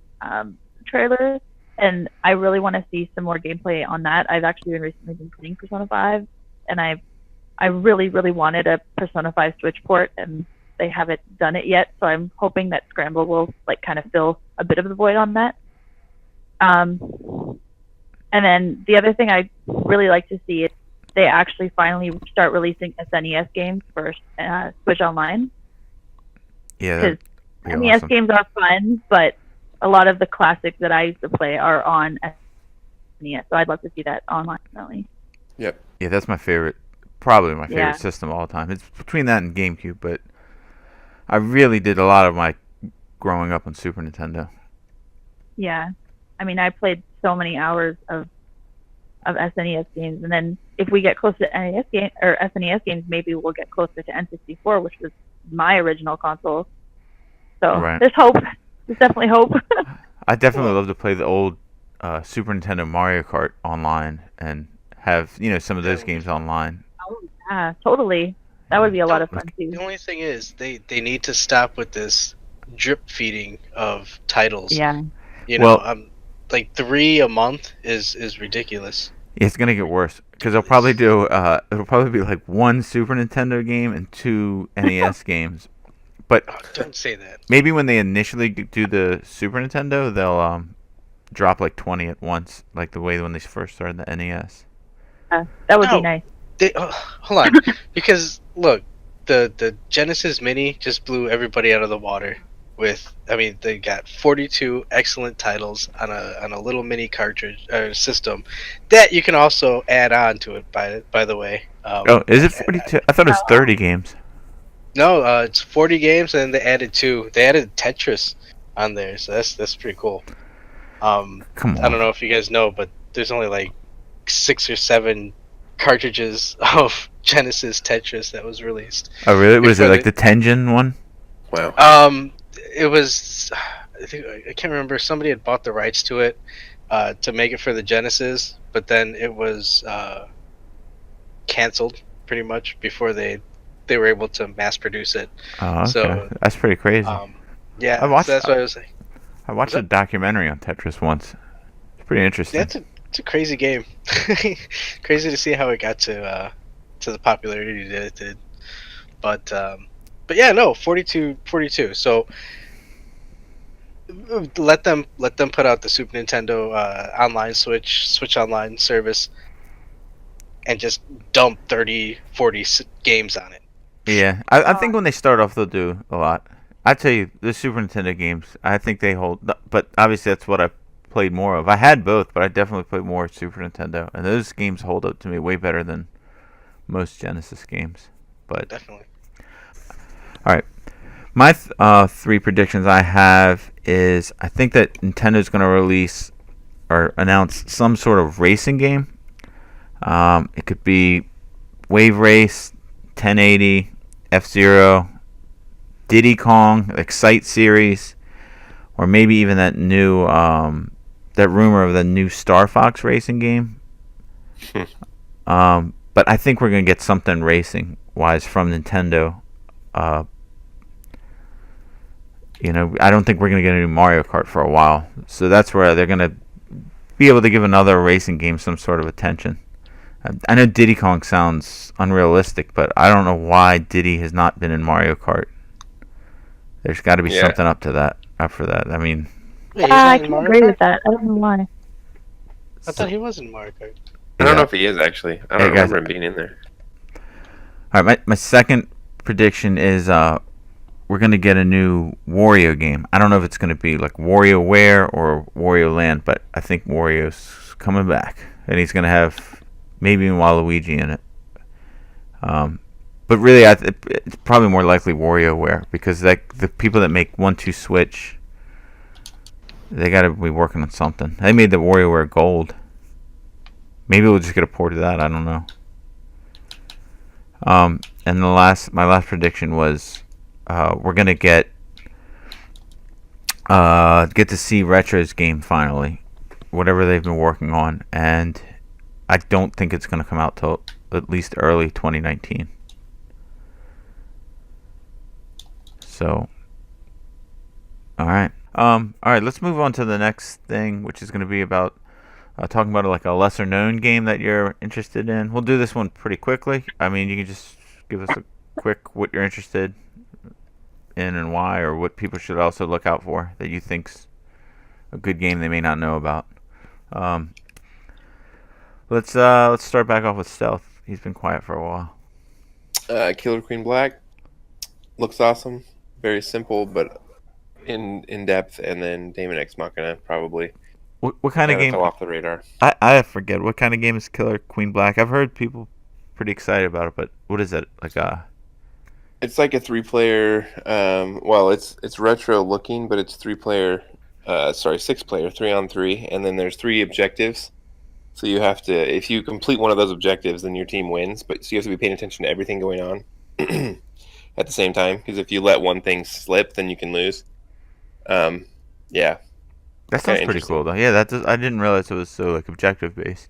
trailer, and I really want to see some more gameplay on that. I've actually recently been playing Persona 5, and I really, really wanted a Persona 5 Switch port, and they haven't done it yet. So I'm hoping that Scramble will like kind of fill a bit of the void on that. And then the other thing I'd really like to see is they actually finally start releasing SNES games for Switch Online. Yeah, because NES games are fun, but a lot of the classics that I used to play are on SNES, so I'd love to see that online, definitely. Yep. Yeah, that's my favorite, probably my favorite system of all time. It's between that and GameCube, but I really did a lot of my growing up on Super Nintendo. Yeah, I mean, I played so many hours of SNES games, and then if we get close to NES game or SNES games, maybe we'll get closer to N64, which was my original console. So there's hope. There's definitely hope. I definitely love to play the old Super Nintendo Mario Kart online and have some of those games online. Oh yeah, totally. That would be a lot of fun too. The only thing is they need to stop with this drip feeding of titles. Yeah. Like 3 a month is ridiculous. It's gonna get worse because they'll probably do. It'll probably be like 1 Super Nintendo game and 2 NES games. But don't say that. Maybe when they initially do the Super Nintendo, they'll drop like 20 at once, like the way when they first started the NES. That would be nice. Hold on, because look, the Genesis Mini just blew everybody out of the water. They got 42 excellent titles on a little mini cartridge system that you can also add on to it. By the way. Is it 42? I thought it was 30 games. No, it's 40 games, and they added 2. They added Tetris on there, so that's pretty cool. Come on. I don't know if you guys know, but there's only like 6 or 7 cartridges of Genesis Tetris that was released. Oh, really? Was it like the Tengen one? Wow. It was. I can't remember. Somebody had bought the rights to it to make it for the Genesis, but then it was canceled pretty much before they were able to mass produce it. Oh, okay. So that's pretty crazy. Yeah, that's what I was saying. I watched a documentary on Tetris once. It's pretty interesting. It's a crazy game. Crazy to see how it got to the popularity that it did. But yeah, no, 42. So let them put out the Super Nintendo online Switch Online service and just dump 30, 40 games on it. Yeah, I think when they start off, they'll do a lot. I tell you, the Super Nintendo games, I think they hold. But obviously, that's what I played more of. I had both, but I definitely played more Super Nintendo, and those games hold up to me way better than most Genesis games. But definitely. All right, my 3 predictions I have is I think that Nintendo's going to release or announce some sort of racing game. It could be Wave Race, 1080, F-Zero, Diddy Kong, Excite series, or maybe even that new that rumor of the new Star Fox racing game. But I think we're gonna get something racing wise from Nintendo. I don't think we're gonna get a new Mario Kart for a while, so that's where they're gonna be able to give another racing game some sort of attention. I know Diddy Kong sounds unrealistic, but I don't know why Diddy has not been in Mario Kart. There's got to be something up for that. I mean, I can agree with that. I don't know why. I thought he was in Mario Kart. I don't know if he is actually. I don't remember him being in there. All right, my second prediction is we're gonna get a new Wario game. I don't know if it's gonna be like WarioWare or Wario Land, but I think Wario's coming back, and he's gonna have maybe even Waluigi in it. But really, it's probably more likely WarioWare because the people that make 1-2 Switch, they got to be working on something. They made the WarioWare Gold. Maybe we'll just get a port of that. I don't know. And my last prediction was we're gonna get get to see Retro's game finally, whatever they've been working on, and I don't think it's going to come out till at least early 2019. So, all right. All right. Let's move on to the next thing, which is going to be about talking about like a lesser known game that you're interested in. We'll do this one pretty quickly. I mean, you can just give us a quick what you're interested in and why, or what people should also look out for that you think's a good game they may not know about. Let's start back off with Stealth. He's been quiet for a while. Killer Queen Black looks awesome. Very simple, but in depth. And then Daemon X Machina probably. What kind of game? Fell off the radar. I forget what kind of game is Killer Queen Black. I've heard people pretty excited about it, but what is it like? It's like a 3-player. Well, it's retro looking, but it's 3-player. 6-player, 3-on-3, and then there's 3 objectives. So you have to, if you complete one of those objectives, then your team wins. But so you have to be paying attention to everything going on at the same time. Because if you let one thing slip, then you can lose. Yeah. That sounds pretty cool, though. Yeah, I didn't realize it was so like objective based.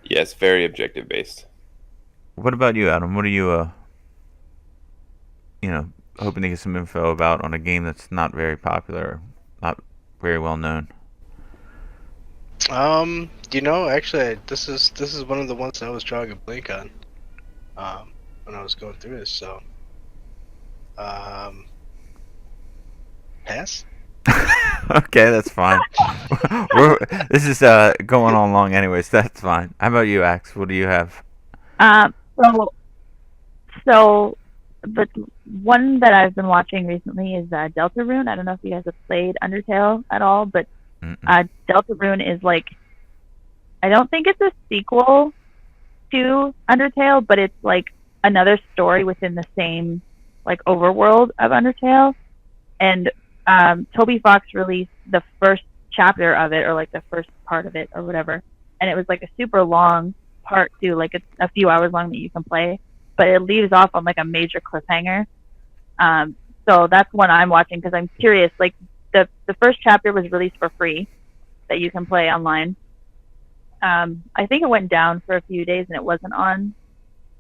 Yes, very objective based. What about you, Adam? What are you, hoping to get some info about on a game that's not very popular, not very well known? Actually, this is one of the ones I was drawing a blank on, when I was going through this. So, pass. Okay, that's fine. This is going on long, anyways. That's fine. How about you, Axe? What do you have? So the one that I've been watching recently is Deltarune. I don't know if you guys have played Undertale at all, but Deltarune is like, I don't think it's a sequel to Undertale, but it's like another story within the same like overworld of Undertale. And Toby Fox released the first chapter of it, or like the first part of it, or whatever. And it was like a super long part too, like it's a few hours long that you can play, but it leaves off on like a major cliffhanger. So that's one I'm watching because I'm curious. Like the first chapter was released for free that you can play online. I think it went down for a few days and it wasn't on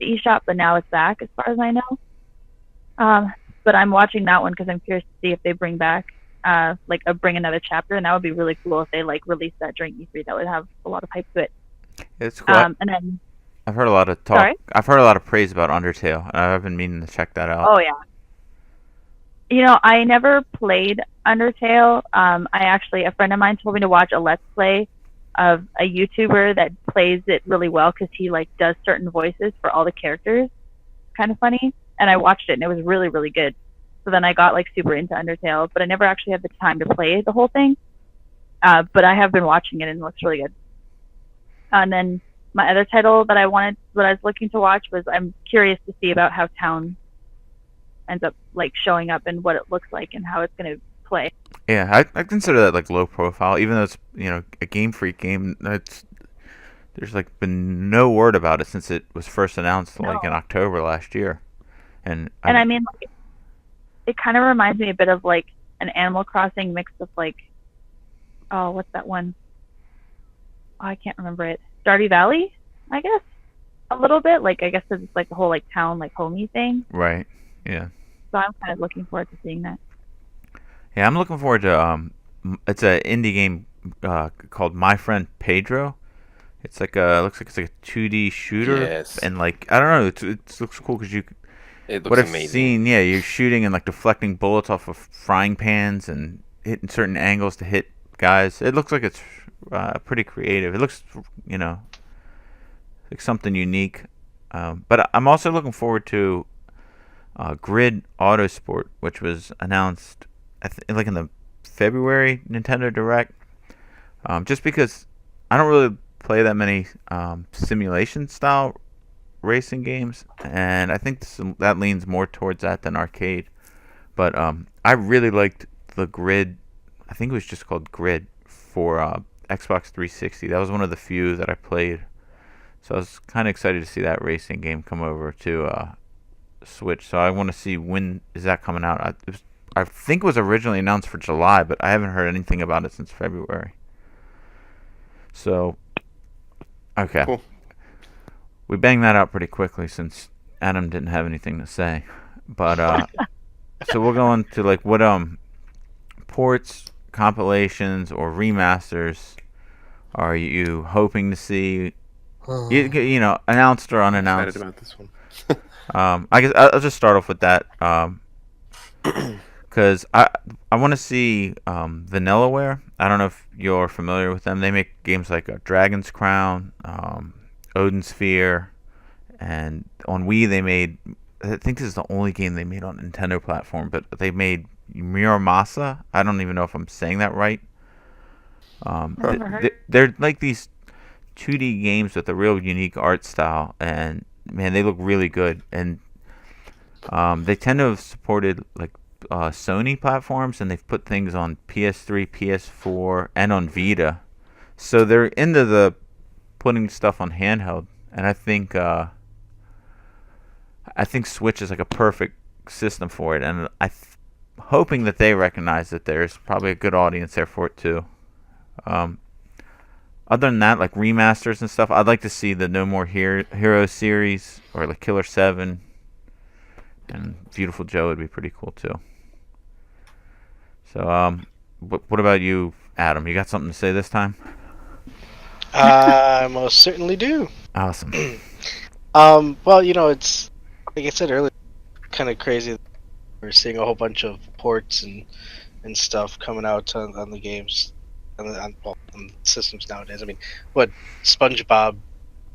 the eShop, but now it's back as far as I know. But I'm watching that one because I'm curious to see if they bring back bring another chapter, and that would be really cool if they like release that during E3. That would have a lot of hype to it. It's cool. And then I've heard a lot of talk. Sorry? I've heard a lot of praise about Undertale, and I've been meaning to check that out. Oh yeah. I never played Undertale. A friend of mine told me to watch a Let's Play of a YouTuber that plays it really well because he like does certain voices for all the characters. Kind of funny. And I watched it and it was really, really good. So then I got like super into Undertale, but I never actually had the time to play the whole thing. But I have been watching it and it looks really good. And then my other title that I was looking to watch was, I'm curious to see about how Town ends up like showing up and what it looks like and how it's going to play. Yeah, I consider that like low profile, even though it's a Game Freak game. There's like been no word about it since it was first announced like in October last year. And I mean, like, it kind of reminds me a bit of like an Animal Crossing mixed with like, oh, what's that one? Oh, I can't remember it. Stardew Valley, I guess, a little bit. Like, I guess it's like the whole like town, like homey thing. Right. Yeah. So I'm kind of looking forward to seeing that. Yeah, I'm looking forward to it's an indie game called My Friend Pedro. It's like looks like it's like a 2D shooter. Yes. And like, I don't know, it looks cool because it looks what I've amazing. seen, yeah, you're shooting and like deflecting bullets off of frying pans and hitting certain angles to hit guys. It looks like it's pretty creative. It looks, like something unique. But I'm also looking forward to Grid Autosport, which was announced like in the February Nintendo Direct. Just because I don't really play that many simulation style racing games, and I think that leans more towards that than arcade. But I really liked the Grid. I think it was just called Grid for Xbox 360. That was one of the few that I played. So I was kind of excited to see that racing game come over to Switch. So I want to see when is that coming out. I think was originally announced for July, but I haven't heard anything about it since February. So, okay. Cool. We banged that out pretty quickly since Adam didn't have anything to say. But so we'll go into like what ports, compilations, or remasters are you hoping to see? You know, announced or unannounced. Excited about this one. I guess I'll just start off with that. Because I want to see Vanillaware. I don't know if you're familiar with them. They make games like Dragon's Crown, Odin Sphere, and on Wii they made. I think this is the only game they made on Nintendo platform, but they made Muramasa. I don't even know if I'm saying that right. They're like these 2D games with a real unique art style, and man, they look really good. And they tend to have supported like Sony platforms, and they've put things on PS3, PS4, and on Vita. So they're into the putting stuff on handheld, and I think Switch is like a perfect system for it, and hoping that they recognize that there's probably a good audience there for it too. Other than that, like remasters and stuff, I'd like to see the No More Heroes series or like Killer 7 and Beautiful Joe would be pretty cool too. So, what about you, Adam? You got something to say this time? I most certainly do. Awesome. Well, you know, it's like I said earlier, kind of crazy. We're seeing a whole bunch of ports and stuff coming out on the games, on systems nowadays. I mean, what SpongeBob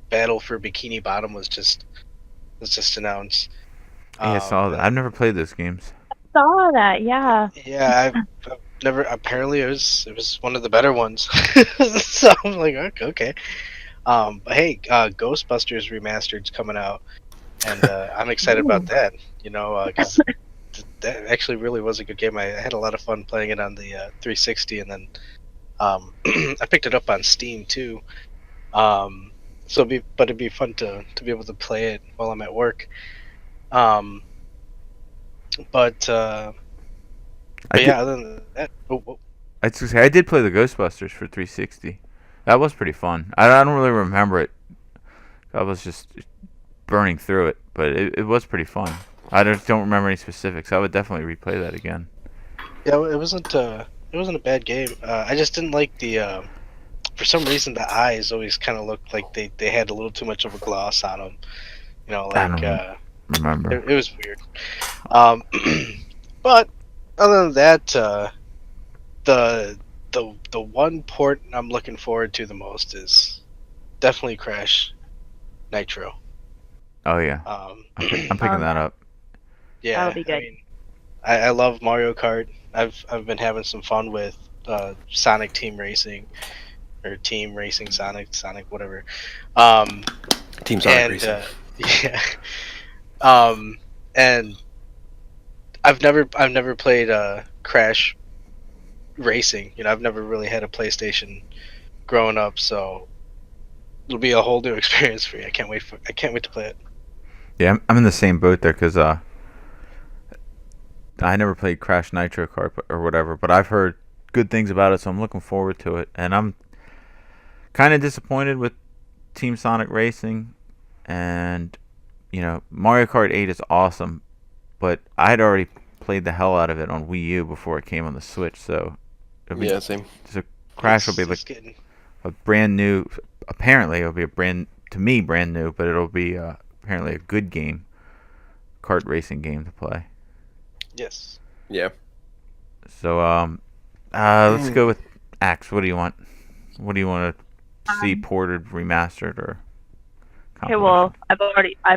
Battle for Bikini Bottom was just announced. Yeah, I saw that. I've never played those games. Saw that, yeah. Yeah, I've never. Apparently, it was one of the better ones. So I'm like, okay. But hey, Ghostbusters Remastered's coming out, and I'm excited about that. You know, 'cause that actually really was a good game. I had a lot of fun playing it on the 360, and then I picked it up on Steam too. So it'd be fun to be able to play it while I'm at work. But yeah, other than that, I did play the Ghostbusters for 360. That was pretty fun. I don't really remember it. I was just burning through it, but it was pretty fun. I don't remember any specifics. I would definitely replay that again. Yeah, it wasn't a bad game. I just didn't like the for some reason the eyes always kind of looked like they had a little too much of a gloss on them. You know, like I don't remember. It was weird. But other than that, the one port I'm looking forward to the most is definitely Crash Nitro. Oh yeah. I'm picking that up. Yeah, That'll be good. I mean, I love Mario Kart. I've been having some fun with Sonic Team Racing or Team Racing Sonic whatever. Team Sonic Racing. Yeah. And I've never played Crash Racing. You know, I've never really had a PlayStation growing up, so it'll be a whole new experience for me. I can't wait to play it. Yeah, I'm in the same boat there because I never played Crash Nitro Kart or whatever, but I've heard good things about it, so I'm looking forward to it. And I'm kind of disappointed with Team Sonic Racing, and you know, Mario Kart 8 is awesome, but I had already played the hell out of it on Wii U before it came on the Switch, so yeah, same. So Crash will be like a brand new. Apparently, it'll be brand new, but it'll be apparently a good game, kart racing game to play. Yes. Yeah. So let's go with Axe. What do you want? What do you want to see ported, remastered, or? Okay, well, I've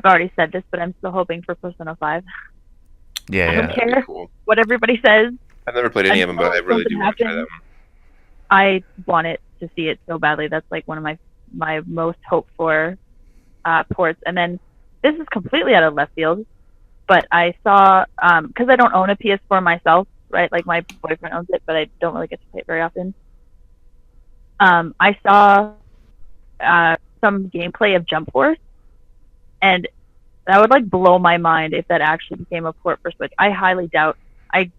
already said this, but I'm still hoping for Persona 5. Yeah, I don't care cool. what everybody says. I've never played any of them, but I really do want to try that one. I want it to see it so badly. That's like one of my most hoped for ports. And then this is completely out of left field, but I saw because I don't own a PS4 myself, right? Like my boyfriend owns it, but I don't really get to play it very often. I saw some gameplay of Jump Force, and that would like blow my mind if that actually became a port for Switch. I highly doubt. I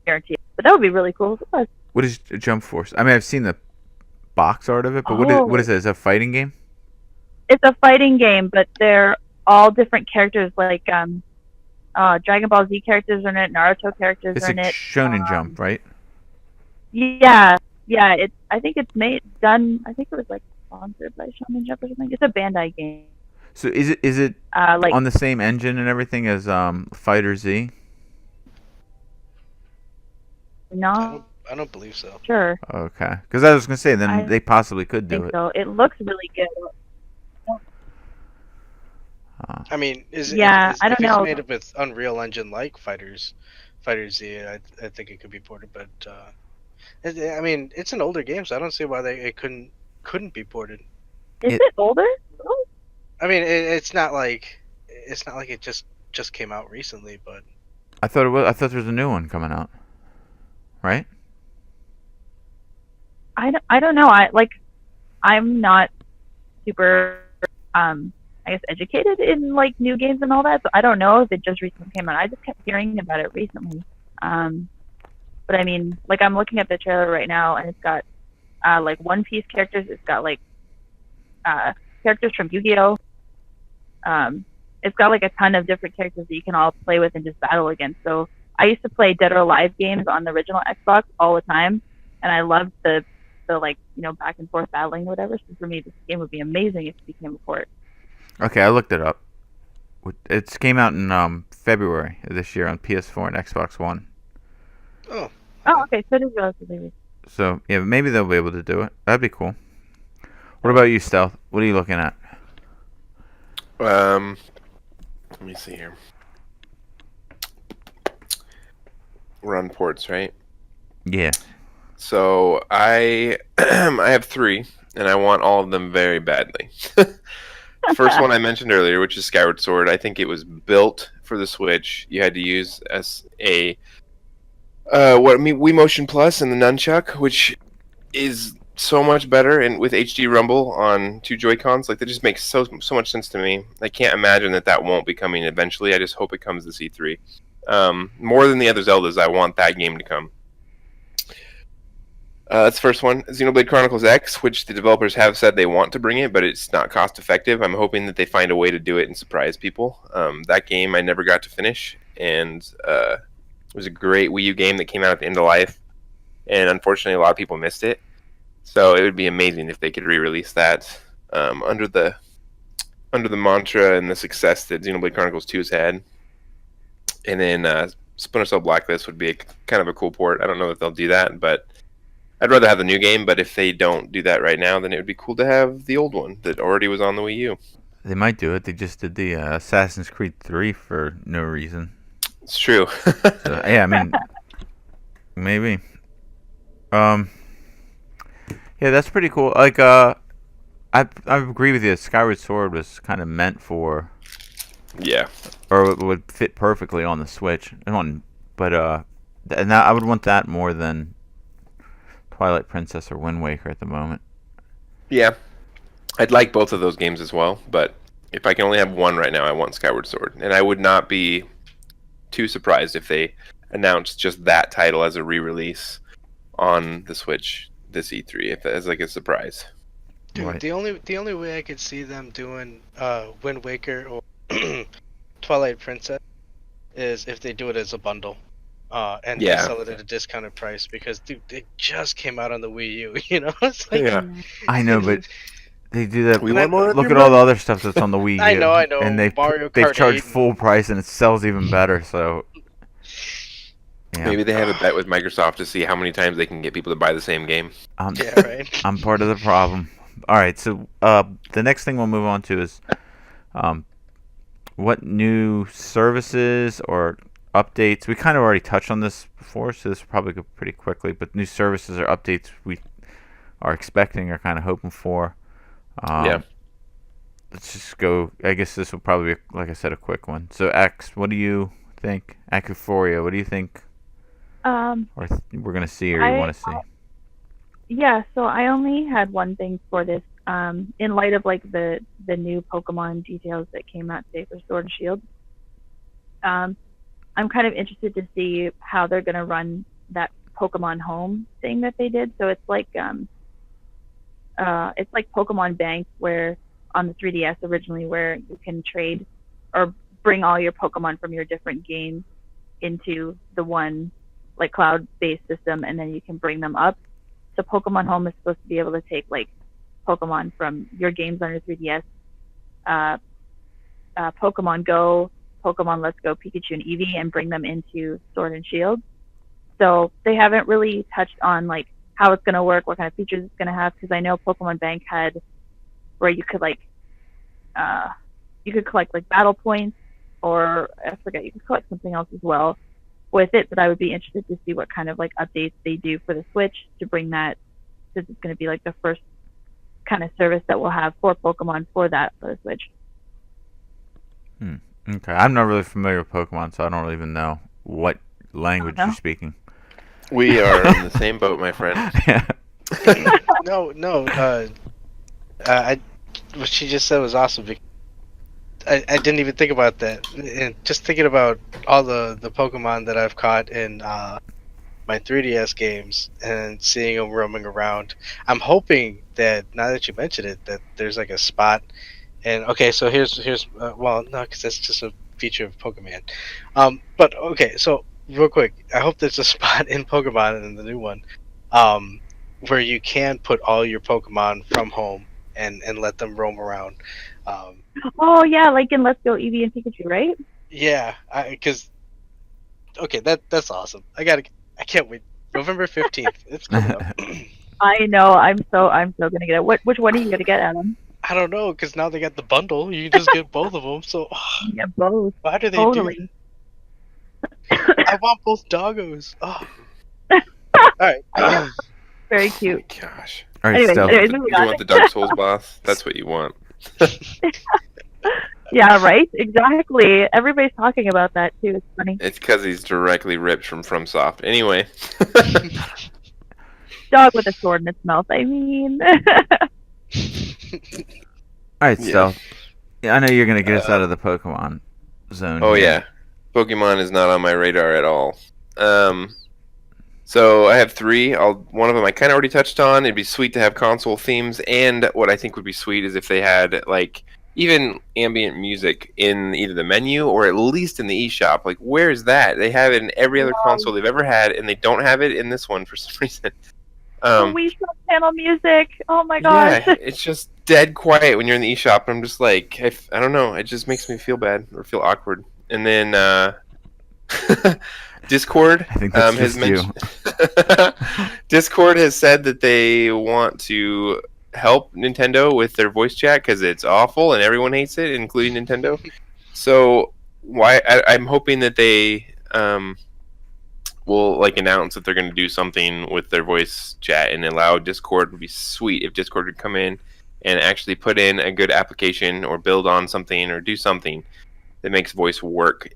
guarantee it. But that would be really cool. What is Jump Force? I mean, I've seen the box art of it, but what is it? Is it a fighting game? It's a fighting game, but they're all different characters, like Dragon Ball Z characters are in it, Naruto characters are in it. It's a Shonen Jump, right? Yeah. I think it's done. I think it was like sponsored by Shonen Jump or something. It's a Bandai game. So is it like on the same engine and everything as Fighter Z? No, I don't believe so. Sure. Okay, because I was gonna say then they possibly could do it. So it looks really good. I mean, I don't know. It's made up with Unreal Engine like Fighter Z. I think it could be ported, but I mean, it's an older game, so I don't see why it couldn't be ported. Is it older? I mean, it's not like it just came out recently, but I thought it was. I thought there was a new one coming out, right? I don't know. I'm not super I guess educated in like new games and all that, so I don't know if it just recently came out. I just kept hearing about it recently. But I mean, like I'm looking at the trailer right now, and it's got like One Piece characters. It's got like characters from Yu-Gi-Oh. It's got like a ton of different characters that you can all play with and just battle against. So I used to play Dead or Alive games on the original Xbox all the time, and I loved the like back and forth battling or whatever. So for me, this game would be amazing if it became a port. Okay, I looked it up. It came out in February of this year on PS4 and Xbox One. Oh, okay. So it is relatively recent. So yeah, maybe they'll be able to do it. That'd be cool. What about you, Stealth? What are you looking at? Let me see here. We're on ports, right? Yeah. So I I have 3, and I want all of them very badly. First one I mentioned earlier, which is Skyward Sword. I think it was built for the Switch. You had to use as a Wii Motion Plus and the nunchuck, which is so much better, and with HD Rumble on 2 Joy-Cons, like that just makes so much sense to me. I can't imagine that won't be coming eventually. I just hope it comes to C3. More than the other Zeldas, I want that game to come. That's the first one. Xenoblade Chronicles X, which the developers have said they want to bring it, but it's not cost effective. I'm hoping that they find a way to do it and surprise people. That game I never got to finish, and it was a great Wii U game that came out at the end of life, and unfortunately a lot of people missed it. So it would be amazing if they could re-release that under the mantra and the success that Xenoblade Chronicles 2 has had. And then Splinter Cell Blacklist would be kind of a cool port. I don't know if they'll do that, but I'd rather have the new game. But if they don't do that right now, then it would be cool to have the old one that already was on the Wii U. They might do it. They just did the Assassin's Creed 3 for no reason. It's true. So, yeah, I mean, maybe. Yeah, that's pretty cool. Like, I agree with you. Skyward Sword was kind of meant for. Yeah. Or it would fit perfectly on the Switch. And I would want that more than Twilight Princess or Wind Waker at the moment. Yeah, I'd like both of those games as well, but if I can only have one right now, I want Skyward Sword. And I would not be too surprised if they announced just that title as a re-release on the Switch this E3, as like a surprise. Dude, Right. the only way I could see them doing Wind Waker or Twilight Princess is if they do it as a bundle. And they sell it at a discounted price because, dude, it just came out on the Wii U, It's like, Yeah. I know, but they do that. We want more of Look your at all the money. other stuff that's on the Wii U. I know. And they've Mario charged Kart 8 full price and it sells even better, so. Yeah. Maybe they have a bet with Microsoft to see how many times they can get people to buy the same game. Yeah, right. I'm part of the problem. All right, so the next thing we'll move on to is what new services or updates. We kind of already touched on this before, so this will probably go pretty quickly. But new services or updates we are expecting or kind of hoping for. Yeah. Let's just go. I guess this will probably be, like I said, a quick one. So, X, what do you think? Acuphoria, what do you think? Or we're gonna see, or you want to see? Yeah, so I only had one thing for this. In light of like the new Pokemon details that came out today for Sword and Shield, I'm kind of interested to see how they're gonna run that Pokemon Home thing that they did. So it's like Pokemon Bank, where on the 3DS originally, where you can trade or bring all your Pokemon from your different games into the one like cloud-based system, and then you can bring them up. So Pokemon Home is supposed to be able to take like Pokemon from your games on your 3DS, Pokemon Go, Pokemon Let's Go, Pikachu, and Eevee, and bring them into Sword and Shield. So they haven't really touched on like how it's going to work, what kind of features it's going to have, because I know Pokemon Bank had where you could like collect like battle points, or I forget, you could collect something else as well with it. But I would be interested to see what kind of like updates they do for the Switch to bring that, since it's going to be like the first kind of service that we'll have for Pokemon for the Switch. Okay, I'm not really familiar with Pokemon, so I don't even know what language you're speaking. We are in the same boat, my friend. Yeah. What she just said was awesome. I didn't even think about that. And just thinking about all the Pokemon that I've caught in my 3DS games and seeing them roaming around, I'm hoping that now that you mention it, that there's like a spot. And okay, so here's well, no, because that's just a feature of Pokemon. But okay, so real quick, I hope there's a spot in Pokemon in the new one, where you can put all your Pokemon from home and let them roam around. Oh yeah, like in Let's Go Eevee and Pikachu, right? Yeah, because okay, that's awesome. I can't wait. November 15th. It's coming up. I know. I'm so gonna get it. Which one are you gonna get, Adam? I don't know, because now they got the bundle. You can just get both of them. So yeah, both. Why do they do that? I want both doggos. Oh. All right. Very cute. Oh my gosh. All right, anyways, you want the Dark Souls boss? That's what you want. Yeah, right? Exactly. Everybody's talking about that too. It's funny. It's because he's directly ripped from FromSoft. Anyway. Dog with a sword in its mouth, I mean. Alright, Stealth. Yeah, I know you're going to get us out of the Pokemon zone. Oh, here. yeah. Pokemon is not on my radar at all. So I have three. One of them I kind of already touched on. It'd be sweet to have console themes, and what I think would be sweet is if they had like even ambient music in either the menu or at least in the eShop. Like, where is that? They have it in every other console they've ever had, and they don't have it in this one for some reason. Wii Shop channel music. Oh my gosh. Yeah, it's just dead quiet when you're in the eShop. And I'm just like, I don't know. It just makes me feel bad or feel awkward. And then Discord I think that's has just you. Discord has said that they want to help Nintendo with their voice chat because it's awful and everyone hates it, including Nintendo. So I'm hoping that they will like announce that they're going to do something with their voice chat and allow Discord. Would be sweet if Discord could come in and actually put in a good application or build on something or do something that makes voice work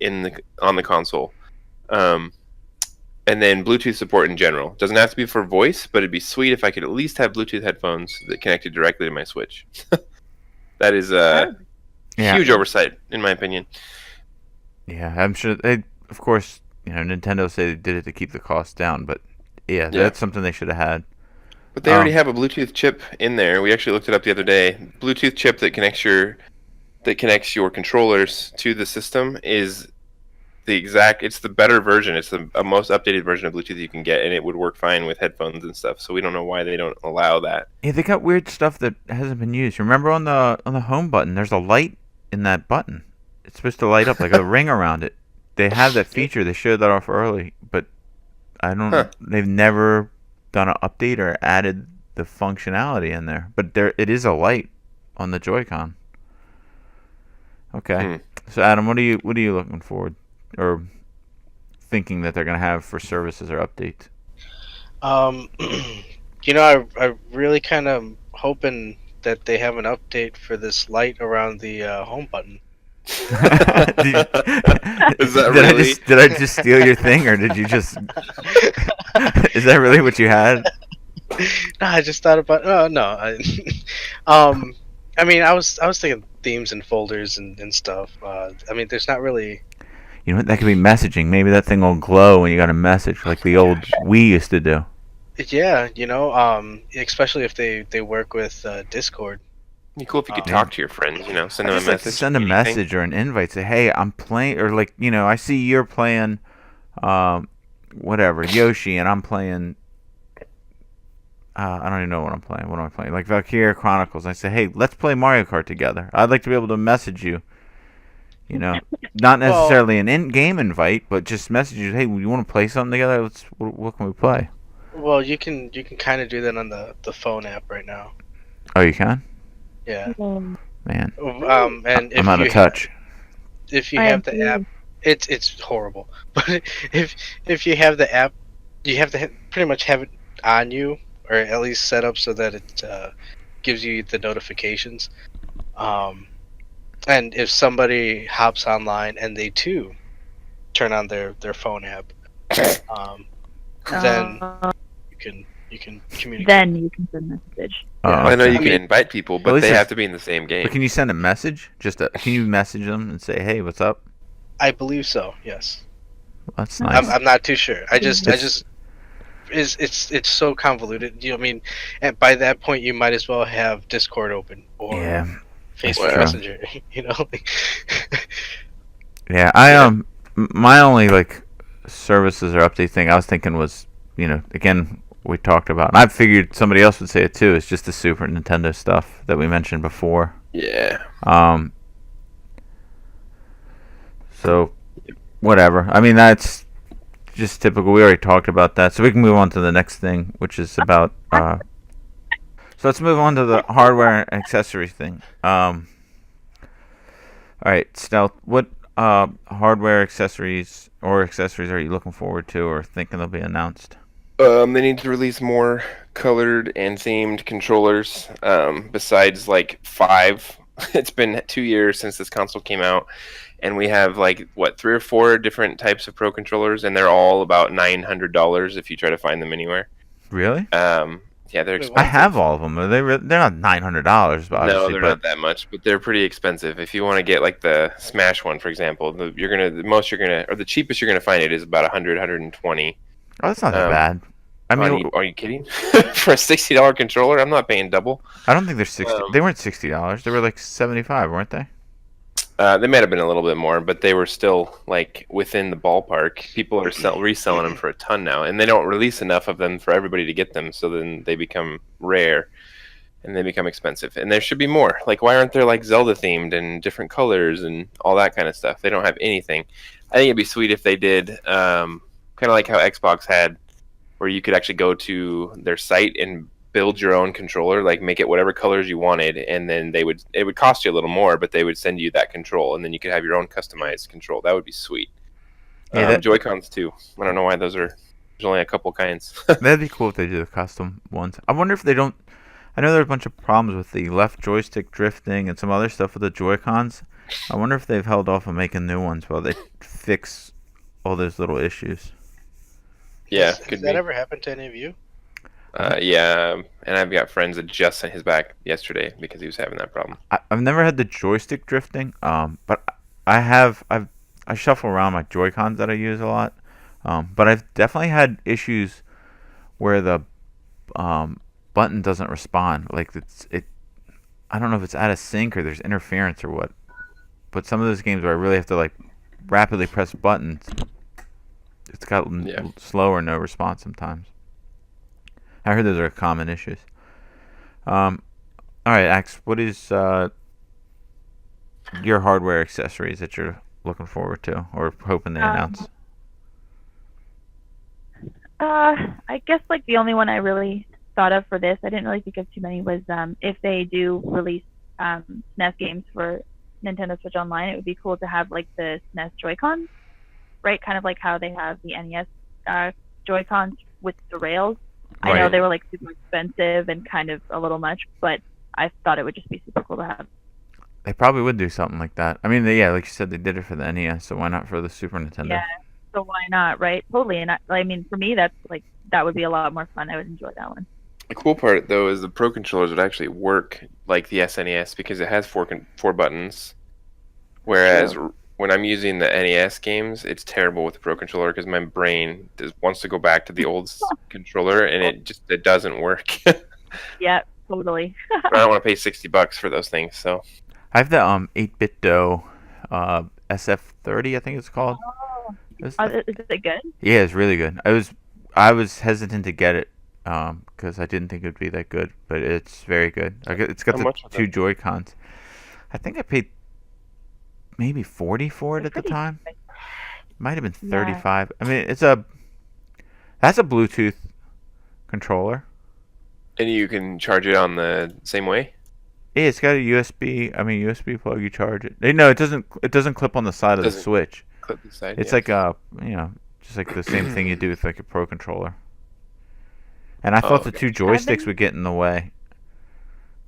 on the console. And then Bluetooth support in general. Doesn't have to be for voice, but it'd be sweet if I could at least have Bluetooth headphones that connected directly to my Switch. That is a huge oversight, in my opinion. Yeah, I'm sure they, of course, Nintendo say they did it to keep the cost down, but yeah, that's something they should have had. But they already have a Bluetooth chip in there. We actually looked it up the other day. Bluetooth chip that connects your controllers to the system is it's the better version. It's the most updated version of Bluetooth you can get, and it would work fine with headphones and stuff. So we don't know why they don't allow that. Yeah, they got weird stuff that hasn't been used. Remember on the home button, there's a light in that button. It's supposed to light up like a ring around it. They have that feature. They showed that off early, but they've never done an update or added the functionality in there. But it is a light on the Joy-Con. Okay. So Adam, what are you looking forward or thinking that they're going to have for services or updates? I really kind of hoping that they have an update for this light around the home button. Is that really? Did I just steal your thing, or did you just? Is that really what you had? No, I just thought about. Oh no, I mean, I was thinking themes and folders and stuff. I mean, there's not really. You know what? That could be messaging. Maybe that thing will glow when you got a message, like the old Wii used to do. Yeah, especially if they work with Discord. It'd be cool if you could Yeah. talk to your friends, send them a Just like to message. send a message or an invite. Say, hey, I'm playing, or like, I see you're playing, whatever, Yoshi, and I'm playing. I don't even know what I'm playing. What am I playing? Like Valkyria Chronicles. I say, hey, let's play Mario Kart together. I'd like to be able to message you. Not necessarily an in-game invite, but just message you. Hey, you want to play something together? What can we play? Well, you can kind of do that on the phone app right now. Oh, you can? Yeah. Man. And if I'm out of touch. If you have the app, it's horrible. But if you have the app, you have to pretty much have it on you, or at least set up so that it gives you the notifications. And if somebody hops online and they too turn on their phone app, then you can communicate. Then you can send a message. Yeah. I know you can invite people, but they have to be in the same game. But can you send a message? Can you message them and say, "Hey, what's up"? I believe so. Yes. Well, that's nice. I'm not too sure. It's so convoluted. I mean, and by that point, you might as well have Discord open or Facebook Messenger. Yeah, my only services or update thing I was thinking was, again, we talked about, and I figured somebody else would say it too. It's just the Super Nintendo stuff that we mentioned before. Yeah. So, whatever. I mean, that's just typical. We already talked about that, so we can move on to the next thing, which is about. So let's move on to the hardware and accessories thing. All right, Stealth. What hardware accessories are you looking forward to or thinking they'll be announced? They need to release more colored and themed controllers. Besides 5, it's been 2 years since this console came out, and we have 3 or 4 different types of Pro controllers, and they're all about $900 if you try to find them anywhere. Really? Yeah, they're expensive. I have all of them. They're not $900, but no, they're not that much, but they're pretty expensive. If you want to get the Smash one, for example, the cheapest you're gonna find it is about 120. Oh, that's not that bad. I mean, are you kidding? For a $60 controller, I'm not paying double. I don't think they're 60. They weren't $60. They were 75, weren't they? They might have been a little bit more, but they were still within the ballpark. People are reselling them for a ton now, and they don't release enough of them for everybody to get them. So then they become rare, and they become expensive. And there should be more. Why aren't there Zelda themed and different colors and all that kind of stuff? They don't have anything. I think it'd be sweet if they did, kind of like how Xbox had, where you could actually go to their site and build your own controller, make it whatever colors you wanted, and then it would cost you a little more, but they would send you that control, and then you could have your own customized control. That would be sweet. Yeah, Joy-Cons too. I don't know why there's only a couple kinds. That'd be cool if they do the custom ones. I wonder if they don't. I know there are a bunch of problems with the left joystick drifting and some other stuff with the Joy-Cons. I wonder if they've held off on making new ones while they fix all those little issues. Yeah, has that ever happened to any of you? Yeah, and I've got friends that just sent his back yesterday because he was having that problem. I've never had the joystick drifting, but I shuffle around my Joy-Cons that I use a lot, but I've definitely had issues where the button doesn't respond. I don't know if it's out of sync or there's interference or what, but some of those games where I really have to rapidly press buttons, it's got slow or no response sometimes. I heard those are common issues. All right, Axe, what is your hardware accessories that you're looking forward to or hoping they announce? I guess the only one I really thought of for this, I didn't really think of too many, was if they do release SNES games for Nintendo Switch Online, it would be cool to have the SNES Joy-Cons, right? Kind of like how they have the NES Joy-Cons with the rails. I know they were super expensive and kind of a little much, but I thought it would just be super cool to have. They probably would do something like that. I mean, like you said, they did it for the NES, so why not for the Super Nintendo? Yeah, so why not, right? Totally. And I mean, for me, that's that would be a lot more fun. I would enjoy that one. The cool part, though, is the Pro controllers would actually work like the SNES because it has four buttons, whereas when I'm using the NES games, it's terrible with the Pro Controller because my brain wants to go back to the old controller, and it doesn't work. Yeah, totally. But I don't want to pay $60 for those things. So I have the 8-bit dough SF30, I think it's called. Oh, It's- is it good? yeah, it's really good. I was hesitant to get it because I didn't think it would be that good, but it's very good. It's got how the much was two it? Joy Cons. I think I paid maybe 40 for it It's at the pretty time. good. Might have been Yeah. 35. I mean, that's a Bluetooth controller. And you can charge it on the same way. Yeah, it's got a USB. I mean, USB plug. You charge it. No, it doesn't. It doesn't clip on the side of the Doesn't Switch. clip the side. It's Yeah. like just like the same thing you do with like a Pro controller. And I Oh, thought the okay. two joysticks would get in the way,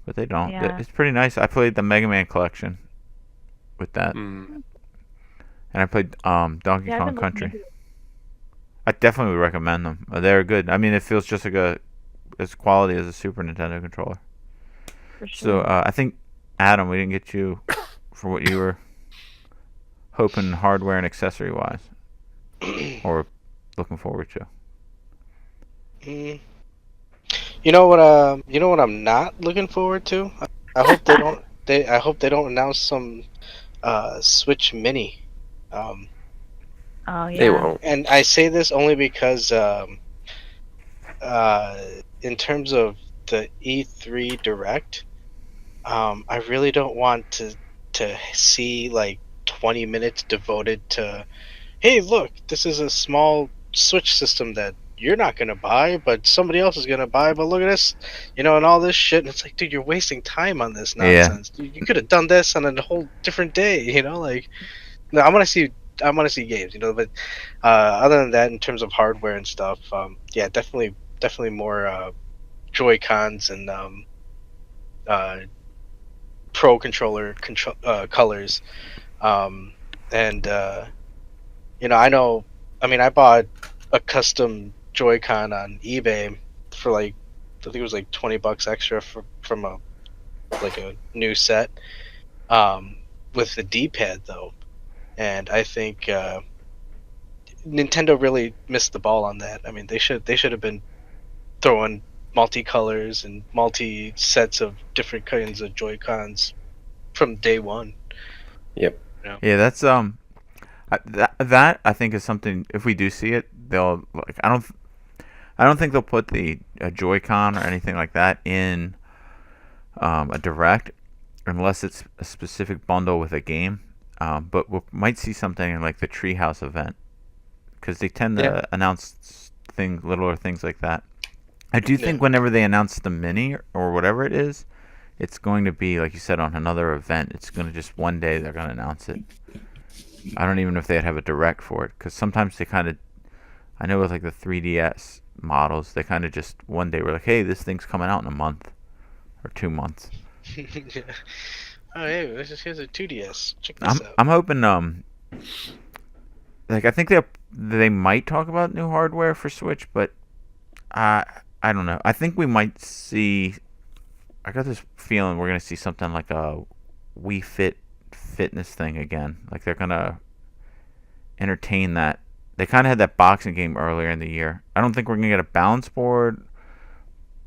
but they don't. Yeah. It's pretty nice. I played the Mega Man collection with that, Mm. and I played Donkey Yeah, I've Kong been looking Country. into it I definitely would recommend them. They're good. I mean, it feels just like as quality as a Super Nintendo controller. for So sure. I think Adam, we didn't get you for what you were hoping hardware and accessory wise, or looking forward to. Mm. You know what? You know what I'm not looking forward to. I hope they don't. I hope they don't announce some Switch Mini. Oh yeah. They won't. And I say this only because in terms of the E3 Direct, I really don't want to see like 20 minutes devoted to, hey, look, this is a small Switch system that you're not gonna buy, but somebody else is gonna buy. But look at this, and all this shit. And it's like, dude, you're wasting time on this Yeah. nonsense. You could have done this on a whole different day. Like, no, I want to see games. But other than that, in terms of hardware and stuff, yeah, definitely more Joy Cons and Pro controller colors. And I know. I mean, I bought a custom Joy-Con on eBay for like, I think it was like $20 extra from a new set. With the D-pad though, and I think Nintendo really missed the ball on that. I mean, they should have been throwing multicolors and multi sets of different kinds of Joy-Cons from day one. Yep. Yeah, that's that I think is something. If we do see it, they'll like. I don't think they'll put the a Joy-Con or anything like that in a direct, unless it's a specific bundle with a game. But we might see something in like the Treehouse event, because they tend to announce littler things like that. I do think whenever they announce the mini or whatever it is, it's going to be like you said on another event. It's going to just one day they're going to announce it. I don't even know if they'd have a direct for it, because sometimes they kind of, I know with like the 3DS models, they kind of just one day were like, hey, this thing's coming out in a month or 2 months. Yeah. Oh, hey, here's a 2DS. Check this out. I'm hoping like I think they might talk about new hardware for Switch, but I don't know. I think we might see. I got this feeling we're gonna see something like a Wii Fit fitness thing again. Like they're gonna entertain that. They kind of had that boxing game earlier in the year. I don't think we're gonna get a balance board,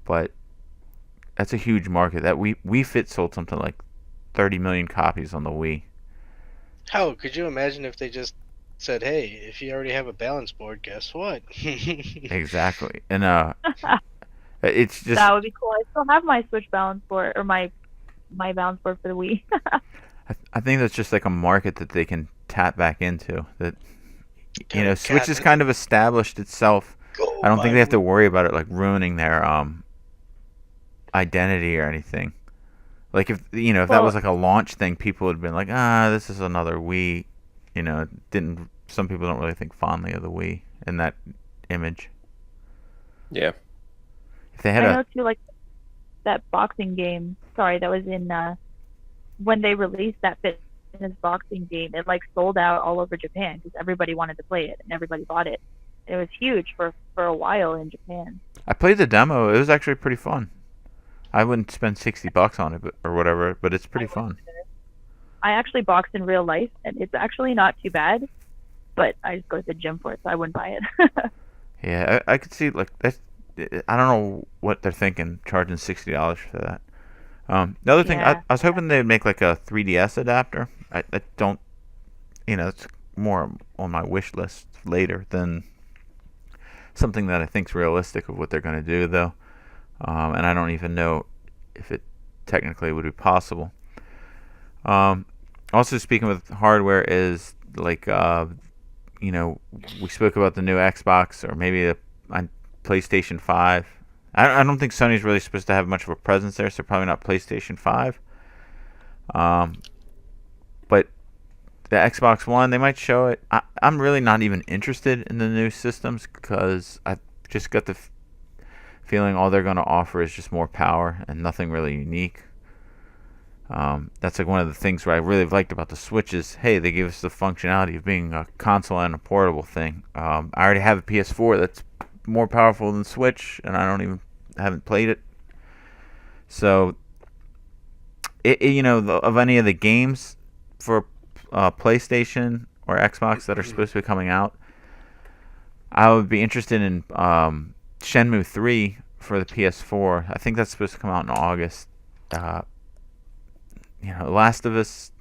but that's a huge market. That Wii Fit sold something like 30 million copies on the Wii. How could you imagine if they just said, "Hey, if you already have a balance board, guess what?" Exactly, and it's just That would be cool. I still have my Switch balance board, or my balance board for the Wii. I think that's just like a market that they can tap back into. That Switch God, has kind of established itself. go I don't think buy they have to Wii. worry about it like ruining their identity or anything. Like if that Well- was like a launch thing, people would have been like, this is another Wii. Some people don't really think fondly of the Wii in that image. Yeah. If they had I know too, like that boxing game. Sorry, that was in when they released that fitness boxing game. It like sold out all over Japan because everybody wanted to play it and everybody bought it. It was huge for a while in Japan. I played the demo. It was actually pretty fun. I wouldn't spend $60 on it, or whatever, but it's pretty fun. I actually box in real life, and it's actually not too bad. But I just go to the gym for it, so I wouldn't buy it. Yeah, I could see like that's. I don't know what they're thinking, charging $60 for that. The other thing, I Yeah. was hoping they'd make like a 3DS adapter. I don't, it's more on my wish list later than something that I think's realistic of what they're going to do, though. And I don't even know if it technically would be possible. Also, speaking with hardware, is like we spoke about the new Xbox or maybe a PlayStation 5. I don't think Sony's really supposed to have much of a presence there, so probably not PlayStation 5. But the Xbox One, they might show it. I'm really not even interested in the new systems because I just got the feeling all they're going to offer is just more power and nothing really unique. That's like one of the things where I really liked about the Switch is, hey, they gave us the functionality of being a console and a portable thing. I already have a PS4 that's more powerful than Switch, and haven't played it. So, of any of the games for PlayStation or Xbox that are supposed to be coming out, I would be interested in Shenmue 3 for the PS4. I think that's supposed to come out in August. Last of Us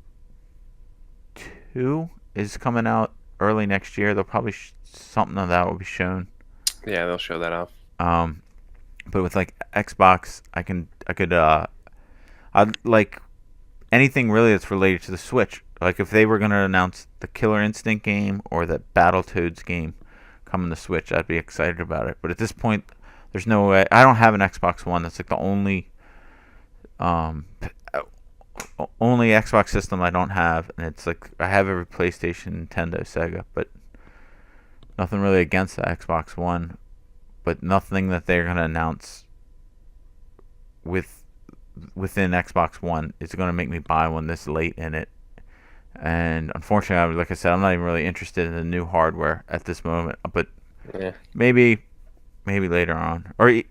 2 is coming out early next year. They'll probably something of that will be shown. Yeah, they'll show that off. But with like Xbox, I'd like anything really that's related to the Switch. Like if they were gonna announce the Killer Instinct game or the Battletoads game coming to Switch, I'd be excited about it. But at this point, there's no way. I don't have an Xbox One. That's like the only Xbox system I don't have, and it's like I have every PlayStation, Nintendo, Sega, but nothing really against the Xbox One. But nothing that they're gonna announce within Xbox One is gonna make me buy one this late in it. And unfortunately, like I said, I'm not even really interested in the new hardware at this moment. But yeah. maybe later on. Or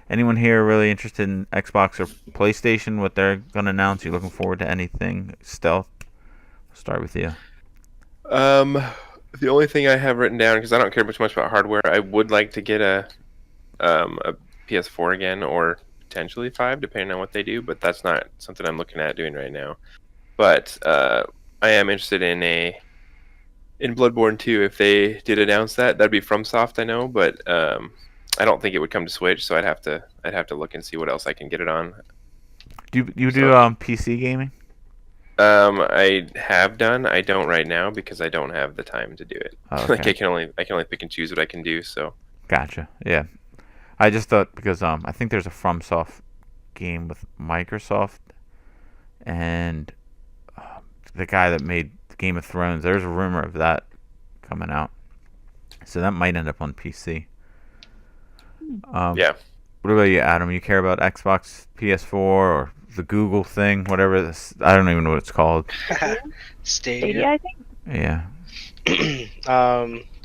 anyone here really interested in Xbox or PlayStation? What they're gonna announce? You looking forward to anything? Stealth. I'll start with you. The only thing I have written down, because I don't care much about hardware, I would like to get a PS4 again, or potentially 5, depending on what they do. But that's not something I'm looking at doing right now. But I am interested in Bloodborne 2. If they did announce that'd be FromSoft, I know, but I don't think it would come to Switch. So I'd have to look and see what else I can get it on. Do you do PC gaming? I have done. I don't right now because I don't have the time to do it. Okay. Like I can only pick and choose what I can do. So. Gotcha. Yeah, I just thought because I think there's a FromSoft game with Microsoft and the guy that made Game of Thrones. There's a rumor of that coming out, so that might end up on PC. Yeah. What about you, Adam? You care about Xbox, PS4, or the Google thing, whatever this? I don't even know what it's called. Stadia, I think. Yeah.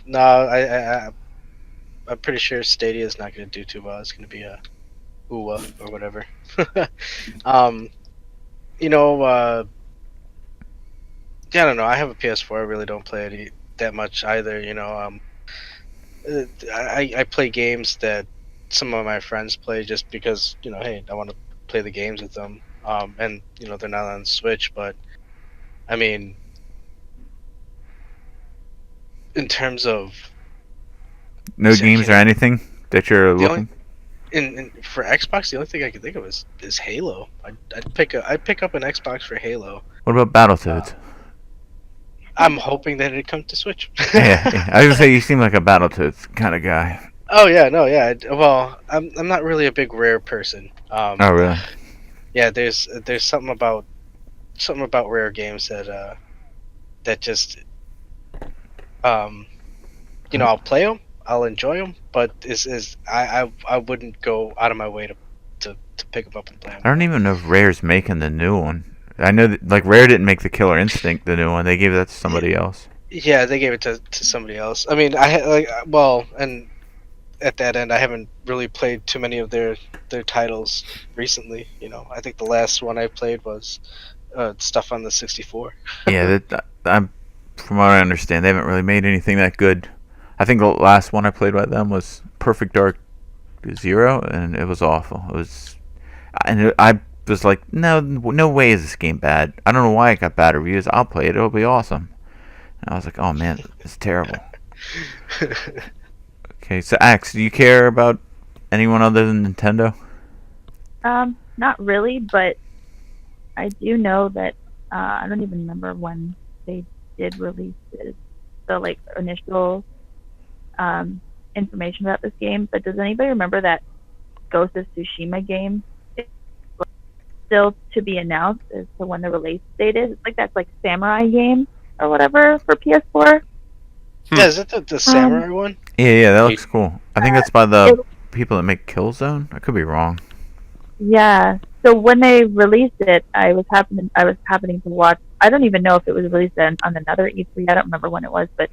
No, I'm pretty sure Stadia is not going to do too well. It's going to be a UWA or whatever. I don't know. I have a PS4. I really don't play it that much either. I play games that some of my friends play just because, hey, I want to play the games with them. And they're not on Switch, but I mean, in terms of no games or anything that you're looking. For Xbox, the only thing I can think of is Halo. I'd pick up an Xbox for Halo. What about Battletoads? I'm hoping that it comes to Switch. yeah, I was gonna say you seem like a Battletoads kind of guy. Oh yeah, no, yeah. Well, I'm not really a big Rare person. Oh really? Yeah, there's something about Rare games that just I'll play them, I'll enjoy them, but I wouldn't go out of my way to pick them up and play them. I don't even know if Rare's making the new one. I know that like Rare didn't make the Killer Instinct, the new one. They gave that to somebody else. Yeah, they gave it to somebody else. I mean, and at that end, I haven't really played too many of their titles recently. I think the last one I played was stuff on the 64. Yeah, I'm from what I understand, they haven't really made anything that good. I think the last one I played by them was Perfect Dark Zero, and it was awful. I was like, no way is this game bad. I don't know why it got bad reviews. I'll play it. It'll be awesome. And I was like, oh man, it's terrible. Okay, so Axe, do you care about anyone other than Nintendo? Not really, but I do know that I don't even remember when they did release the like initial information about this game. But does anybody remember that Ghost of Tsushima game? It's still to be announced as to when the release date is. It's like that's like samurai game or whatever for PS4. Yeah, is it the samurai one? Yeah, that looks cool. I think that's by the people that make Killzone. I could be wrong. Yeah. So when they released it, I was happening to watch. I don't even know if it was released on another E3. I don't remember when it was, but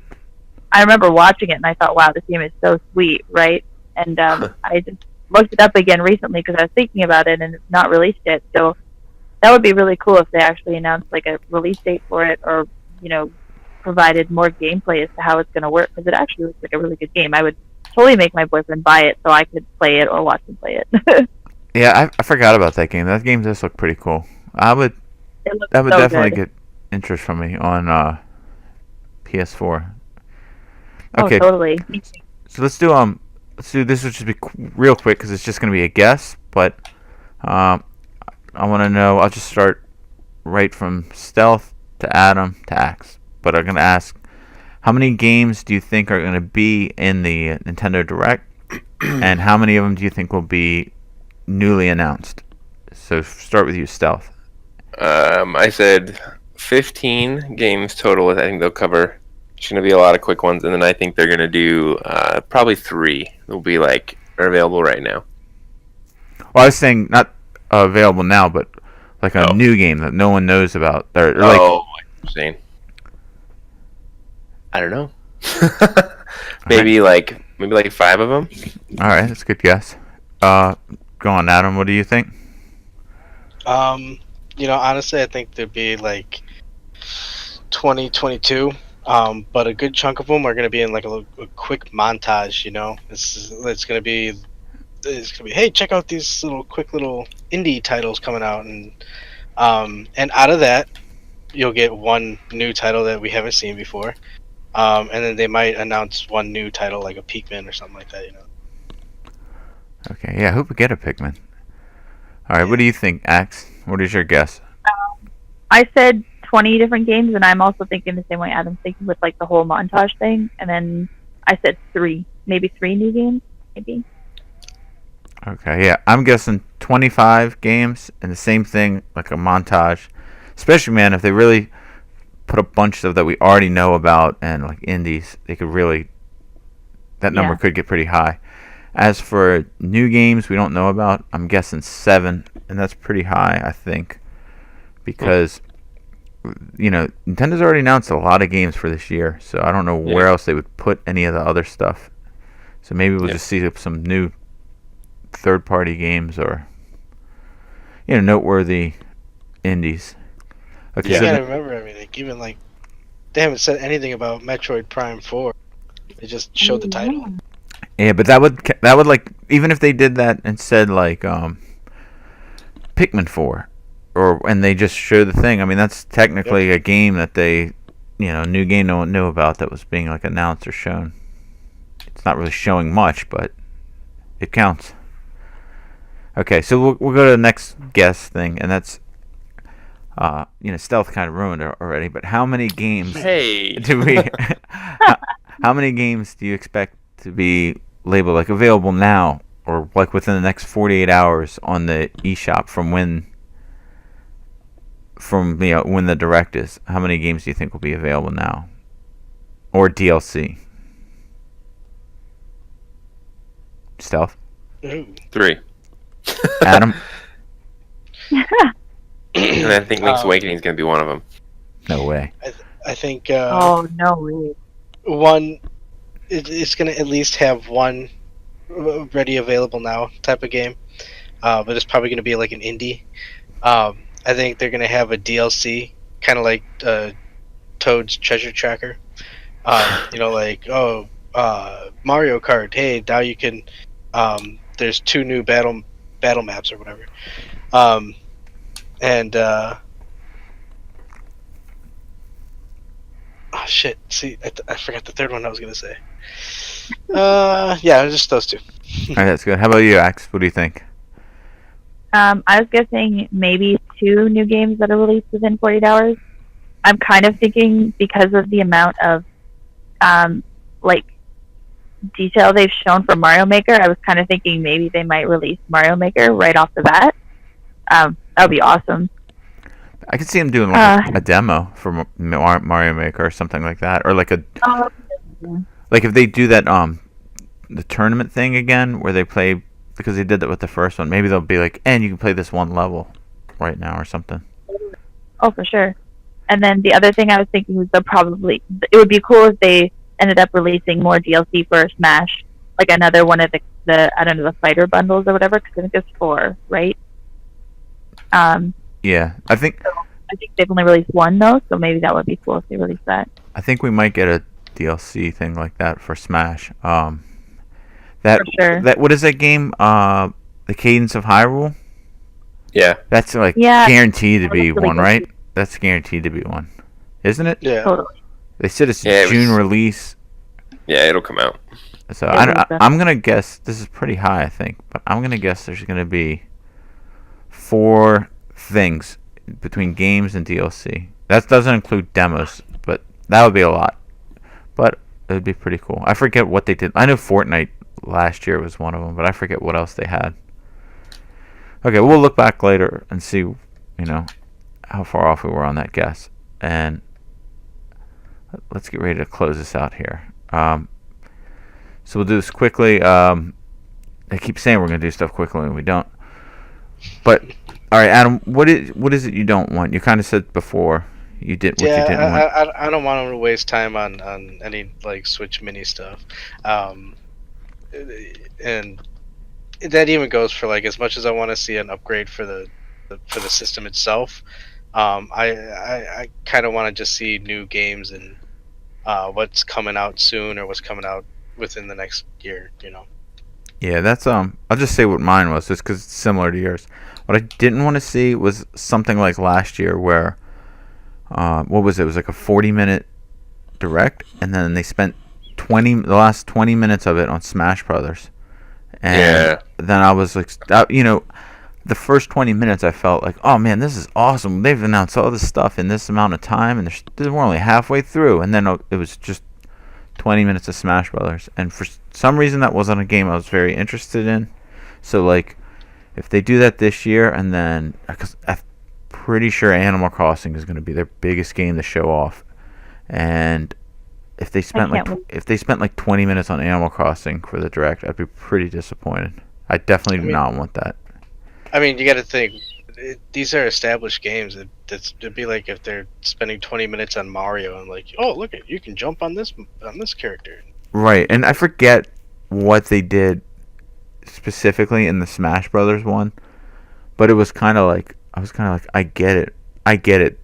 I remember watching it and I thought, wow, this game is so sweet, right? And I just looked it up again recently because I was thinking about it and it's not released yet. So that would be really cool if they actually announced like a release date for it, or provided more gameplay as to how it's going to work, because it actually looks like a really good game. I would totally make my boyfriend buy it so I could play it or watch him play it. Yeah, I forgot about that game. That game does look pretty cool. That would definitely get interest from me on PS4. Okay. Oh, totally. So let's do this. Will just be real quick because it's just going to be a guess. But I want to know. I'll just start right from Stealth to Adam to Axe. But I'm going to ask, how many games do you think are going to be in the Nintendo Direct, and how many of them do you think will be newly announced? So start with you, Stealth. I said 15 games total. I think they'll cover. It's going to be a lot of quick ones, and then I think they're going to do probably 3. They'll be are available right now. Well, I was saying not available now, but like a new game that no one knows about. Like saying. I don't know. maybe like 5 of them. All right, that's a good guess. Go on, Adam. What do you think? Honestly, I think there'd be like 20, 22. But a good chunk of them are going to be in like a quick montage. It's going to be hey, check out these quick little indie titles coming out, and out of that, you'll get one new title that we haven't seen before. And then they might announce one new title like a Pikmin or something like that. Okay, yeah, I hope we get a Pikmin. All right, what do you think, Axe? What is your guess? I said 20 different games, and I'm also thinking the same way Adam's thinking with like the whole montage thing. And then I said 3, maybe 3 new games, maybe. Okay, yeah, I'm guessing 25 games and the same thing, like a montage. Especially, man, if they really put a bunch of that we already know about and like indies, they could really, that number could get pretty high. As for new games we don't know about, I'm guessing 7, and that's pretty high, I think, because Nintendo's already announced a lot of games for this year, so I don't know where else they would put any of the other stuff. So maybe we'll just see some new third-party games or noteworthy indies. Okay, you gotta remember, even like they haven't said anything about Metroid Prime 4. They just showed the title. Yeah, but that would like, even if they did that and said like Pikmin 4, and they just show the thing. I mean, that's technically a game that they, new game no one knew about that was being like announced or shown. It's not really showing much, but it counts. Okay, so we'll go to the next guess thing, and that's Stealth kind of ruined it already. But how many games do we? How many games do you expect to be labeled like available now, or like within the next 48 hours on the eShop from when the Direct is? How many games do you think will be available now, or DLC? Stealth. 3. Adam. And I think Link's Awakening is going to be one of them. No way. I think. Oh no way. One. It's going to at least have one ready available now type of game, but it's probably going to be like an indie. I think they're gonna have a DLC, kind of like Toad's Treasure Tracker. Like Mario Kart. Hey, now you can. There's 2 new battle maps or whatever. And oh shit! See, I forgot the third one I was gonna say. Yeah, just those 2. All right, that's good. How about you, Axe? What do you think? I was guessing maybe 2 new games that are released within 48 hours. I'm kind of thinking because of the amount of like detail they've shown for Mario Maker, I was kind of thinking maybe they might release Mario Maker right off the bat. That would be awesome. I could see them doing like a demo for Mario Maker or something like that, or like like if they do that the tournament thing again where they play, because they did that with the first one. Maybe they'll be like, and you can play this one level right now or something. Oh, for sure. And then the other thing I was thinking was it would be cool if they ended up releasing more DLC for Smash, like another one of the I don't know, the fighter bundles or whatever, because I think there's 4, right? Yeah, I think they've only released 1 though, so maybe that would be cool if they released that. I think we might get a DLC thing like that for Smash. For sure. That what is that game? The Cadence of Hyrule. Yeah, that's like guaranteed to be one, right? That's guaranteed to be one, isn't it? Yeah. Totally. They said it's June release. Yeah, it'll come out. So I'm gonna guess this is pretty high, I think, but I'm gonna guess there's gonna be 4 things between games and DLC. That doesn't include demos, but that would be a lot. But it would be pretty cool. I forget what they did. I know Fortnite last year was one of them, but I forget what else they had. Okay, we'll look back later and see, how far off we were on that guess. And let's get ready to close this out here. So we'll do this quickly. I keep saying we're going to do stuff quickly and we don't. But, all right, Adam, what is it you don't want? You kind of said before you didn't want. I don't want them to waste time on any like Switch Mini stuff. And that even goes for like, as much as I want to see an upgrade for the system itself, I kind of want to just see new games and what's coming out soon or what's coming out within the next year. Yeah, that's I'll just say what mine was, just because it's similar to yours. What I didn't want to see was something like last year where what was it? It was like a 40-minute direct, and then they spent the last 20 minutes of it on Smash Brothers. And then I was like, the first 20 minutes I felt like, oh man, this is awesome. They've announced all this stuff in this amount of time, and we're only halfway through. And then it was just 20 minutes of Smash Brothers. And for some reason, that wasn't a game I was very interested in. So, like, if they do that this year, and then, because I'm pretty sure Animal Crossing is going to be their biggest game to show off. And if they spent like 20 minutes on Animal Crossing for the direct, I'd be pretty disappointed. I definitely do not want that. I mean, you got to think, these are established games. It'd be like if they're spending 20 minutes on Mario and like, oh look, you can jump on this character. Right, and I forget what they did specifically in the Smash Brothers one, but it was kind of like I get it.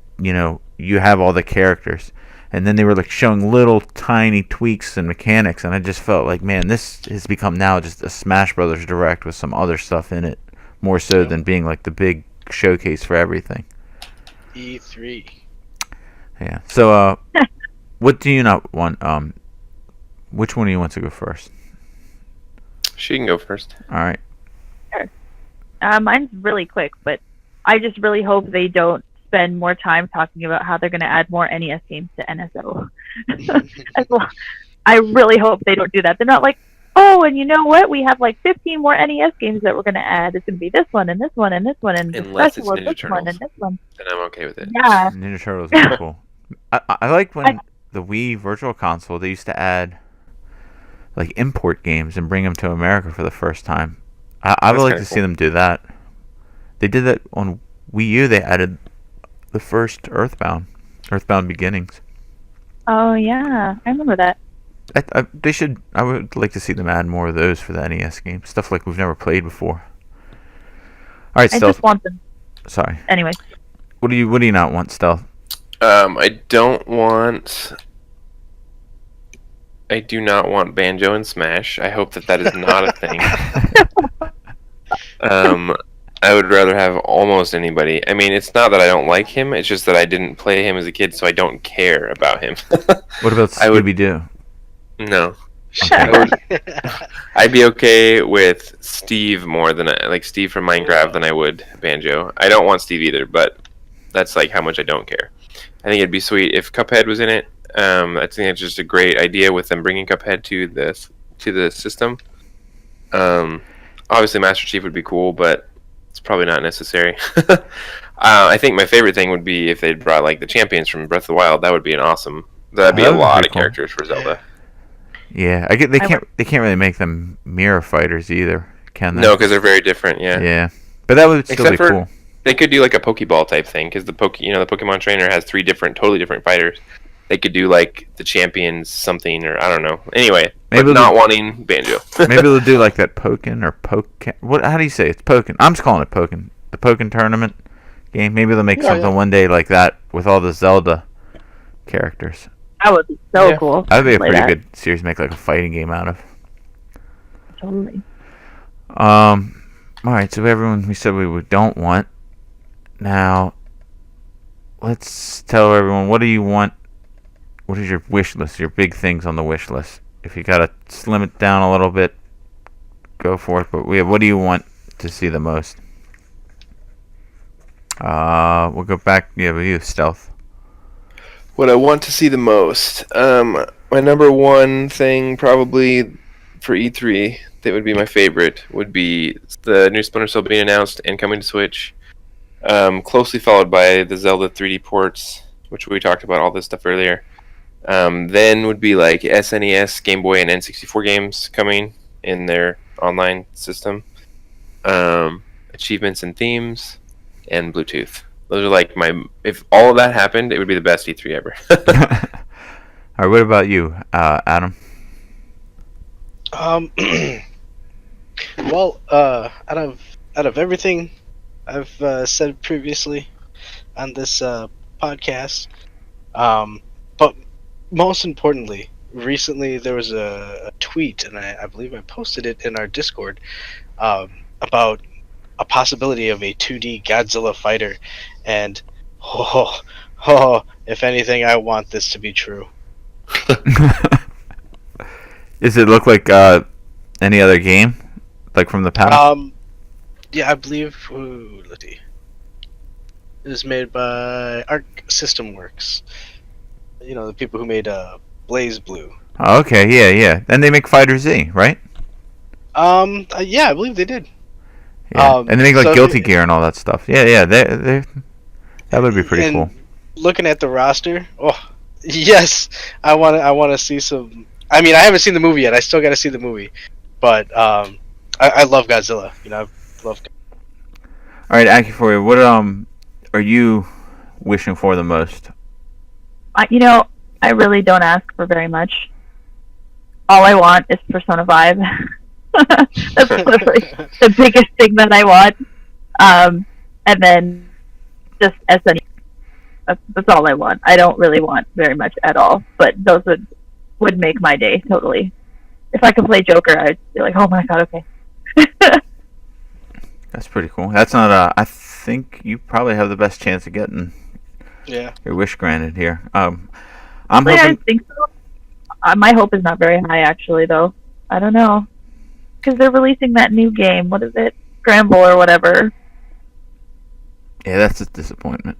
You have all the characters. And then they were like showing little tiny tweaks and mechanics, and I just felt like, man, this has become now just a Smash Brothers Direct with some other stuff in it, more so than being like the big showcase for everything. E3. Yeah. So, what do you not want? Which one do you want to go first? She can go first. All right. Sure. Mine's really quick, but I just really hope they don't spend more time talking about how they're going to add more NES games to NSO. As well. I really hope they don't do that. They're not like, oh, and you know what? We have like 15 more NES games that we're going to add. It's going to be this one and this one and this one and unless it's Ninja this Turtles, one and this one. Then I'm okay with it. Yeah. Ninja Turtles is cool. I like when the Wii Virtual Console, they used to add like import games and bring them to America for the first time. I would like to see them do that. They did that on Wii U. They added the first Earthbound Beginnings. Oh yeah, I remember that. They should. I would like to see them add more of those for the NES games. Stuff like we've never played before. All right, I just want them. Sorry. Anyway. What do you not want, Stealth? I do not want Banjo and Smash. I hope that is not a thing. I would rather have almost anybody. I mean, it's not that I don't like him. It's just that I didn't play him as a kid, so I don't care about him. What about Scooby-Doo? No. I'd be okay with Steve more than Steve from Minecraft than I would Banjo. I don't want Steve either, but that's like how much I don't care. I think it'd be sweet if Cuphead was in it. I think it's just a great idea with them bringing Cuphead to the system. Obviously, Master Chief would be cool, but it's probably not necessary. I think my favorite thing would be if they'd brought like the champions from Breath of the Wild. That would be that'd be a lot of characters for Zelda. Yeah, they can't really make them mirror fighters either, can they? No, because they're very different. Yeah. Yeah, but that would still be cool. They could do like a Pokeball type thing because the Pokemon trainer has 3 totally different fighters. They could do like the champions something, or I don't know. Anyway, maybe not wanting Banjo. Maybe they'll do like that Pokken or Pokken. What? How do you say it? It's Pokken. I'm just calling it Pokken. The Pokken tournament game. Maybe they'll make something one day like that with all the Zelda characters. That would be so cool. That would be a pretty good series to make like a fighting game out of. Totally. All right. So everyone we said we don't want. Now, let's tell everyone, what do you want? What is your wish list? Your big things on the wish list. If you gotta slim it down a little bit, go for it. But what do you want to see the most? We'll go back. Yeah, with you, Stealth. What I want to see the most. My number one thing probably for E3 that would be my favorite would be the new Splinter Cell being announced and coming to Switch. Closely followed by the Zelda 3D ports, which we talked about all this stuff earlier. Then would be like SNES, Game Boy, and N64 games coming in their online system. Achievements and themes, and Bluetooth. Those are like if all of that happened, it would be the best E3 ever. All right, what about you, Adam? Well, out of everything I've said previously on this podcast, but most importantly, recently there was a tweet, and I believe I posted it in our Discord, about a possibility of a 2D Godzilla fighter, and if anything, I want this to be true. Does it look like any other game, like from the past? Yeah, I believe. Let's see. It was made by Arc System Works. You know, the people who made Blaze Blue. Oh, okay, yeah. Then they make Fighter Z, right? Yeah, I believe they did. Yeah. And they make like Guilty Gear and all that stuff. Yeah. They that would be pretty cool. Looking at the roster, yes, I want to see some. I mean, I haven't seen the movie yet. I still got to see the movie, but I love Godzilla. You know, I love. All right, Acuphoria, what are you wishing for the most? I really don't ask for very much. All I want is Persona 5. That's literally the biggest thing that I want. And then just SNES. That's all I want. I don't really want very much at all, but those would make my day totally. If I could play Joker, I'd be like, oh my god, okay. That's pretty cool. That's not I think you probably have the best chance of getting your wish granted here. I'm hoping. I think so. My hope is not very high, actually, though. I don't know, because they're releasing that new game. What is it? Scramble or whatever. Yeah, that's a disappointment.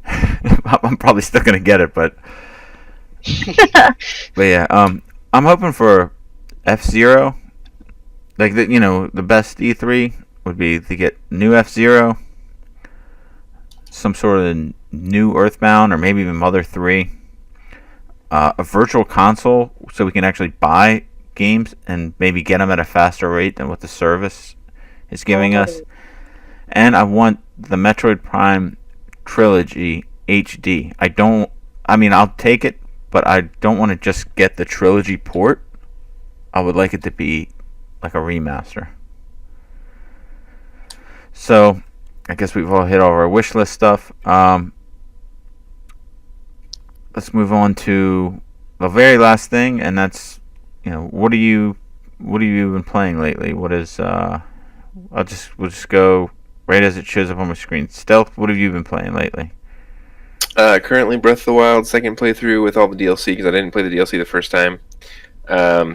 I'm probably still gonna get it, but yeah. I'm hoping for F-Zero. Like the best E3 would be to get new F-Zero, some sort of new Earthbound, or maybe even Mother 3. A virtual console so we can actually buy games and maybe get them at a faster rate than what the service is giving us. And I want the Metroid Prime Trilogy HD. I'll take it, but I don't want to just get the Trilogy port. I would like it to be like a remaster. So, I guess we've all hit all of our wish list stuff. Let's move on to the very last thing, and that's, what have you been playing lately? What is we'll just go right as it shows up on my screen. Stealth, what have you been playing lately? Currently Breath of the Wild, second playthrough with all the DLC, because I didn't play the DLC the first time.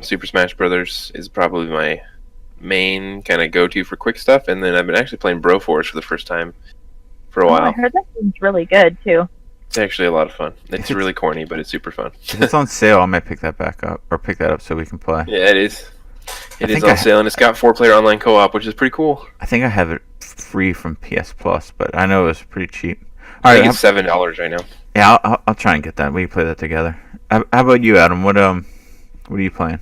Super Smash Brothers is probably my main kind of go-to for quick stuff, and then I've been actually playing Broforce for the first time for a while. I heard that game's really good, too. It's actually a lot of fun. It's really corny, but it's super fun. If it's on sale, I might pick that up so we can play. Yeah, it is. It is on sale, and it's got 4-player online co-op, which is pretty cool. I think I have it free from PS Plus, but I know it was pretty cheap. I think it's $7 right now. Yeah, I'll try and get that. We can play that together. How about you, Adam? What are you playing?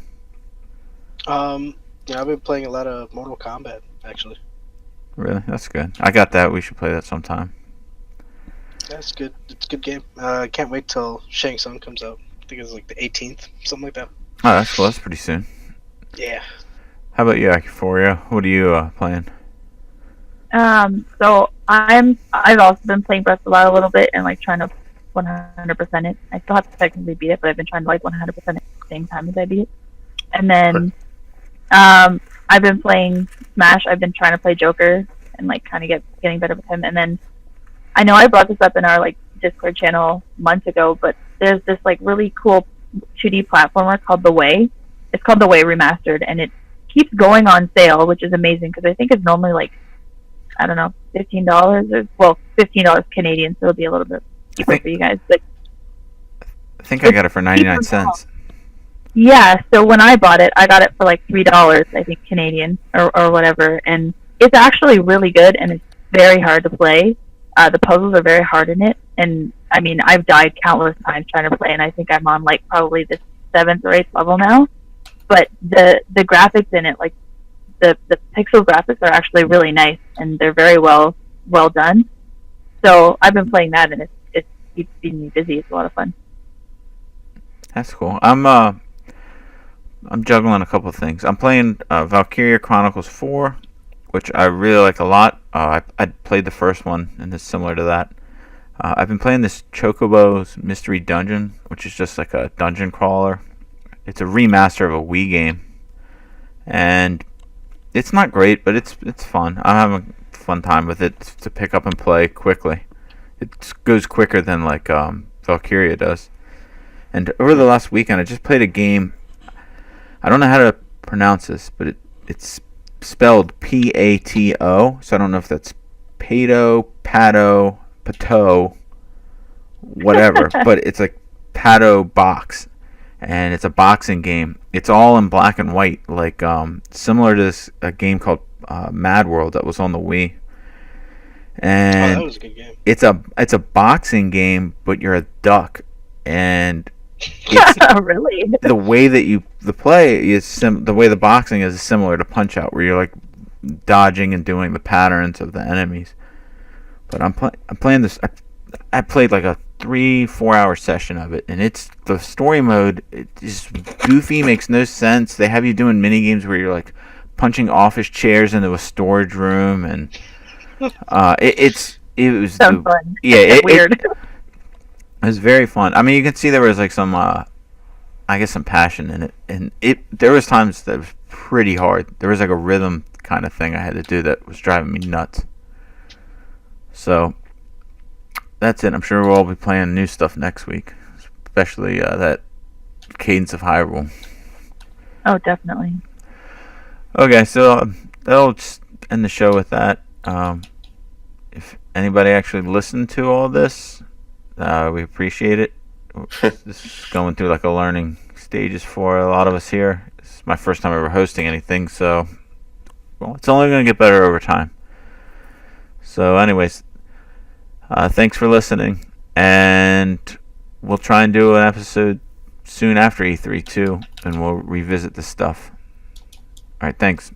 Yeah, I've been playing a lot of Mortal Kombat, actually. Really? That's good. I got that. We should play that sometime. That's good. It's a good game. I can't wait till Shang Tsung comes out. I think it's like the 18th, something like that. Oh, that's cool. That's pretty soon. Yeah. How about you, Acuphoria? What are you playing? So I've also been playing Breath of the Wild a little bit and like trying to 100% it. I still have to technically beat it, but I've been trying to like 100% it at the same time as I beat it. And then I've been playing Smash. I've been trying to play Joker and like kind of getting better with him. And then I know I brought this up in our like Discord channel months ago, but there's this like really cool 2D platformer called The Way. It's called The Way Remastered, and it keeps going on sale, which is amazing because I think it's normally like, I don't know, $15 or $15 Canadian, so it'll be a little bit cheaper for you guys. But I think I got it for 99 cents. Yeah, so when I bought it, I got it for like $3, I think Canadian or whatever, and it's actually really good, and it's very hard to play. The puzzles are very hard in it, and I mean, I've died countless times trying to play, and I think I'm on like probably the 7th or 8th level now. But the graphics in it, like the pixel graphics, are actually really nice, and they're very well done. So I've been playing that, and it keeps me busy. It's a lot of fun. That's cool. I'm juggling a couple of things. I'm playing Valkyria Chronicles 4, which I really like a lot. I played the first one, and it's similar to that. I've been playing this Chocobo's Mystery Dungeon, which is just like a dungeon crawler. It's a remaster of a Wii game, and it's not great, but it's fun. I'm having a fun time with it to pick up and play quickly. It goes quicker than like Valkyria does. And over the last weekend, I just played a game. I don't know how to pronounce this, but it's spelled P-A-T-O, so I don't know if that's Pato, whatever, but it's like Pato Box, and it's a boxing game. It's all in black and white, like similar to a game called Mad World that was on the Wii. And that was a good game. It's a boxing game, but you're a duck, and really? The way that the play is the way the boxing is similar to Punch Out, where you're like dodging and doing the patterns of the enemies. But I'm playing this. I played like a 3-4 hour session of it, and it's the story mode. It is goofy, makes no sense. They have you doing mini games where you're like punching office chairs into a storage room, and it was sounds fun. Yeah, weird. It was very fun. I mean, you can see there was like some, I guess, some passion in it, and there was times that was pretty hard. There was like a rhythm kind of thing I had to do that was driving me nuts. So that's it. I'm sure we'll all be playing new stuff next week, especially that Cadence of Hyrule. Oh, definitely. Okay, so that'll just end the show with that. If anybody actually listened to all this, we appreciate it. This is going through like a learning stages for a lot of us here. This is my first time ever hosting anything, so it's only going to get better over time. So anyways, thanks for listening, and we'll try and do an episode soon after E3 too, and we'll revisit this stuff. Alright, thanks.